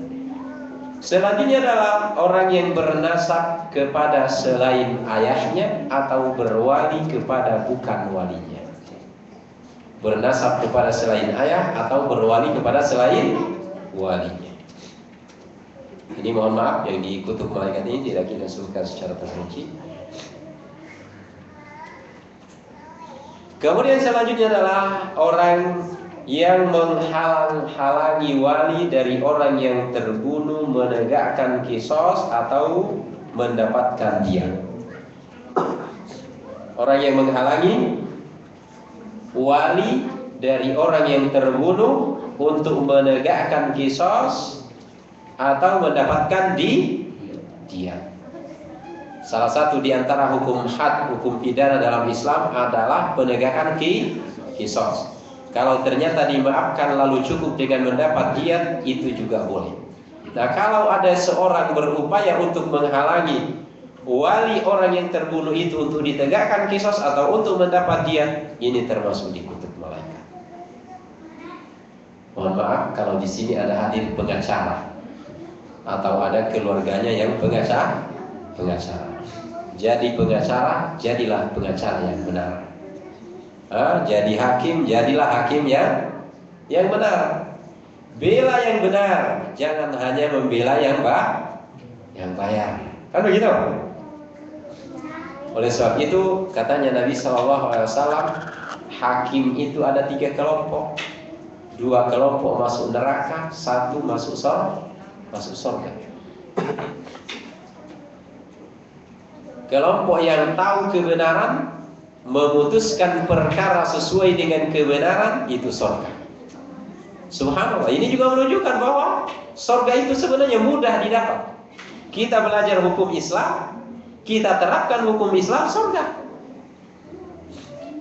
Selanjutnya adalah orang yang bernasab kepada selain ayahnya atau berwali kepada bukan walinya. Bernasab kepada selain ayah atau berwali kepada selain walinya. Ini mohon maaf, yang dikutuk malaikat ini tidak kita sebutkan secara terperinci. Kemudian selanjutnya adalah orang yang menghalang-halangi wali dari orang yang terbunuh menegakkan qisas atau mendapatkan diat. Orang yang menghalangi wali dari orang yang terbunuh untuk menegakkan qisas atau mendapatkan diat. Salah satu di antara hukum had, hukum pidana dalam Islam adalah penegakan qisas. Kalau ternyata dimaafkan lalu cukup dengan mendapat diat, itu juga boleh. Nah, kalau ada seorang berupaya untuk menghalangi wali orang yang terbunuh itu untuk ditegakkan qisas atau untuk mendapat diat, ini termasuk dikutuk malaikat. Mohon maaf kalau di sini ada hadir pengacara atau ada keluarganya yang pengacara. Jadi pengacara, jadilah pengacara yang benar. Jadi hakim, jadilah hakim yang benar. Bela yang benar, jangan hanya membela yang bayar. Kan begitu? Oleh sebab itu katanya Nabi SAW, hakim itu ada 3 kelompok. 2 kelompok masuk neraka, 1 masuk surga. Kelompok yang tahu kebenaran, memutuskan perkara sesuai dengan kebenaran, itu surga. Subhanallah, ini juga menunjukkan bahwa surga itu sebenarnya mudah didapat. Kita belajar hukum Islam, kita terapkan hukum Islam, surga.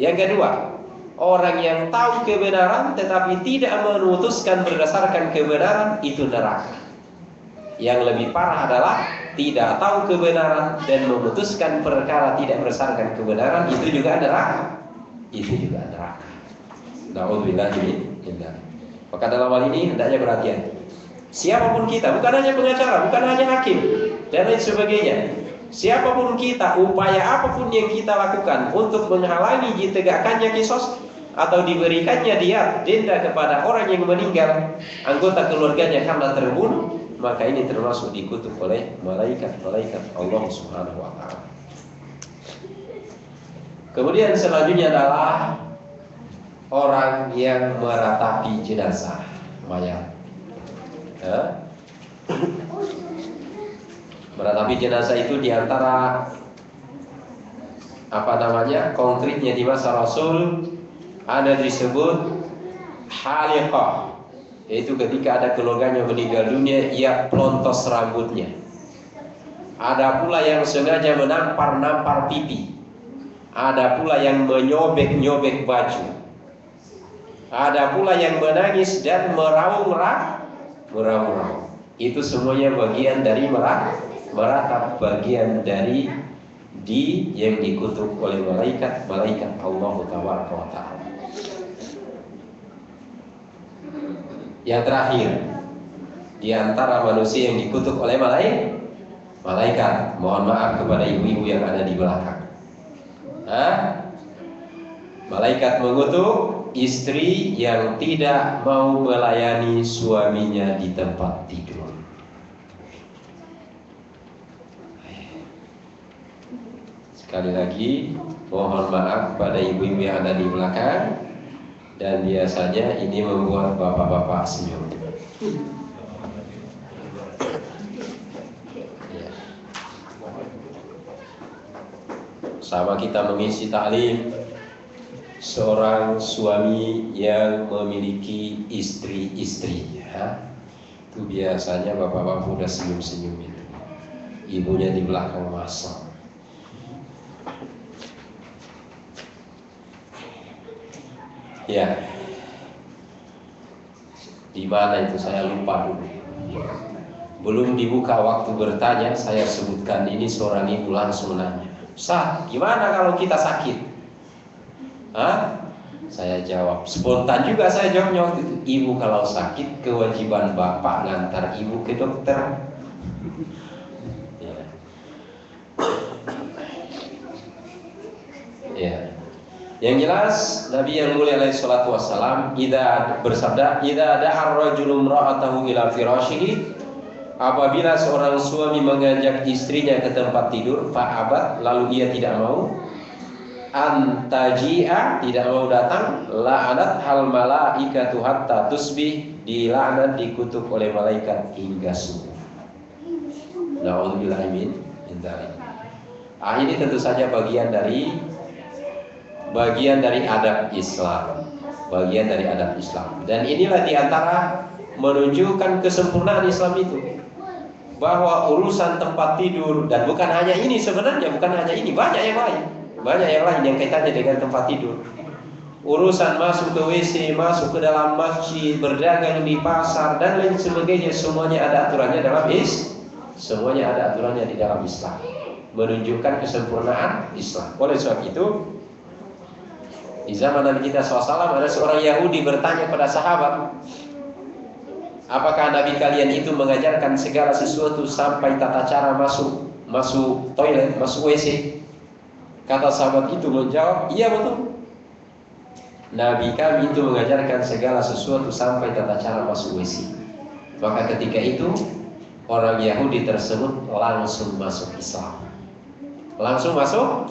Yang kedua, orang yang tahu kebenaran tetapi tidak memutuskan berdasarkan kebenaran, itu neraka. Yang lebih parah adalah tidak tahu kebenaran dan memutuskan perkara tidak berdasarkan kebenaran, itu juga neraka. Na'udzubillahi min dzalik. Maka dalam hal ini hendaknya berhati-hati. Siapapun kita, bukan hanya pengacara, bukan hanya hakim dan lain sebagainya. Siapapun kita, upaya apapun yang kita lakukan untuk menghalangi ditegakkannya qisas atau diberikannya diat, denda kepada orang yang meninggal, anggota keluarganya karena terbunuh, maka ini termasuk dikutuk oleh malaikat-malaikat Allah Subhanahu wa taala. Kemudian selanjutnya adalah orang yang meratapi jenazah mayat. Meratapi jenazah itu diantara konkretnya di masa Rasul ada disebut haliqah, yaitu ketika ada keluarganya meninggal dunia, ia pelontos rambutnya. Ada pula yang sengaja menampar pipi. Ada pula yang menyobek baju. Ada pula yang menangis dan meraung. Itu semuanya bagian dari meratap, bagian dari yang dikutuk oleh malaikat Allah Taala. Yang terakhir, di antara manusia yang dikutuk oleh malaikat, mohon maaf kepada ibu-ibu yang ada di belakang. Malaikat mengutuk istri yang tidak mau melayani suaminya di tempat tidur. Sekali lagi, mohon maaf pada ibu-ibu yang ada di belakang, dan biasanya ini membuat bapak-bapak senyum. Sama kita mengisi taklim, seorang suami yang memiliki istri-istri, itu biasanya bapak-bapak udah senyum-senyum itu. Ibunya di belakang masak. Ya, di mana itu saya lupa dulu. Belum dibuka waktu bertanya, saya sebutkan ini, seorang ibu langsung nanya, "Ustaz, gimana kalau kita sakit?" Saya jawab, spontan juga saya jawabnya waktu itu, "Ibu kalau sakit, kewajiban bapak ngantar ibu ke dokter." Ya. Yang jelas Nabi yang mulia alaihi salatu wassalam bersabda, "Idza da'a ar-rajulu imra'atahu ila firashihi," apabila seorang suami mengajak istrinya ke tempat tidur, fa'abat, lalu ia tidak mau, antaji'a, tidak mau datang, la'anat hal malaikatu hatta tusbih, dilaknat, dikutuk oleh malaikat hingga subuh. Na'udzubillahi min dzalik. Ini tentu saja bagian dari adab Islam, dan inilah diantara menunjukkan kesempurnaan Islam itu, bahwa urusan tempat tidur, dan bukan hanya ini sebenarnya, banyak yang lain yang kaitannya dengan tempat tidur. Urusan masuk ke WC, masuk ke dalam masjid, berdagang di pasar dan lain sebagainya, semuanya ada aturannya di dalam Islam, menunjukkan kesempurnaan Islam. Oleh sebab itu, di zaman Nabi kita SAW ada seorang Yahudi bertanya kepada sahabat, "Apakah Nabi kalian itu mengajarkan segala sesuatu sampai tata cara masuk toilet, masuk WC?" Kata sahabat itu menjawab, "Iya betul. Nabi kami itu mengajarkan segala sesuatu sampai tata cara masuk WC." Maka ketika itu orang Yahudi tersebut langsung masuk Islam. Langsung masuk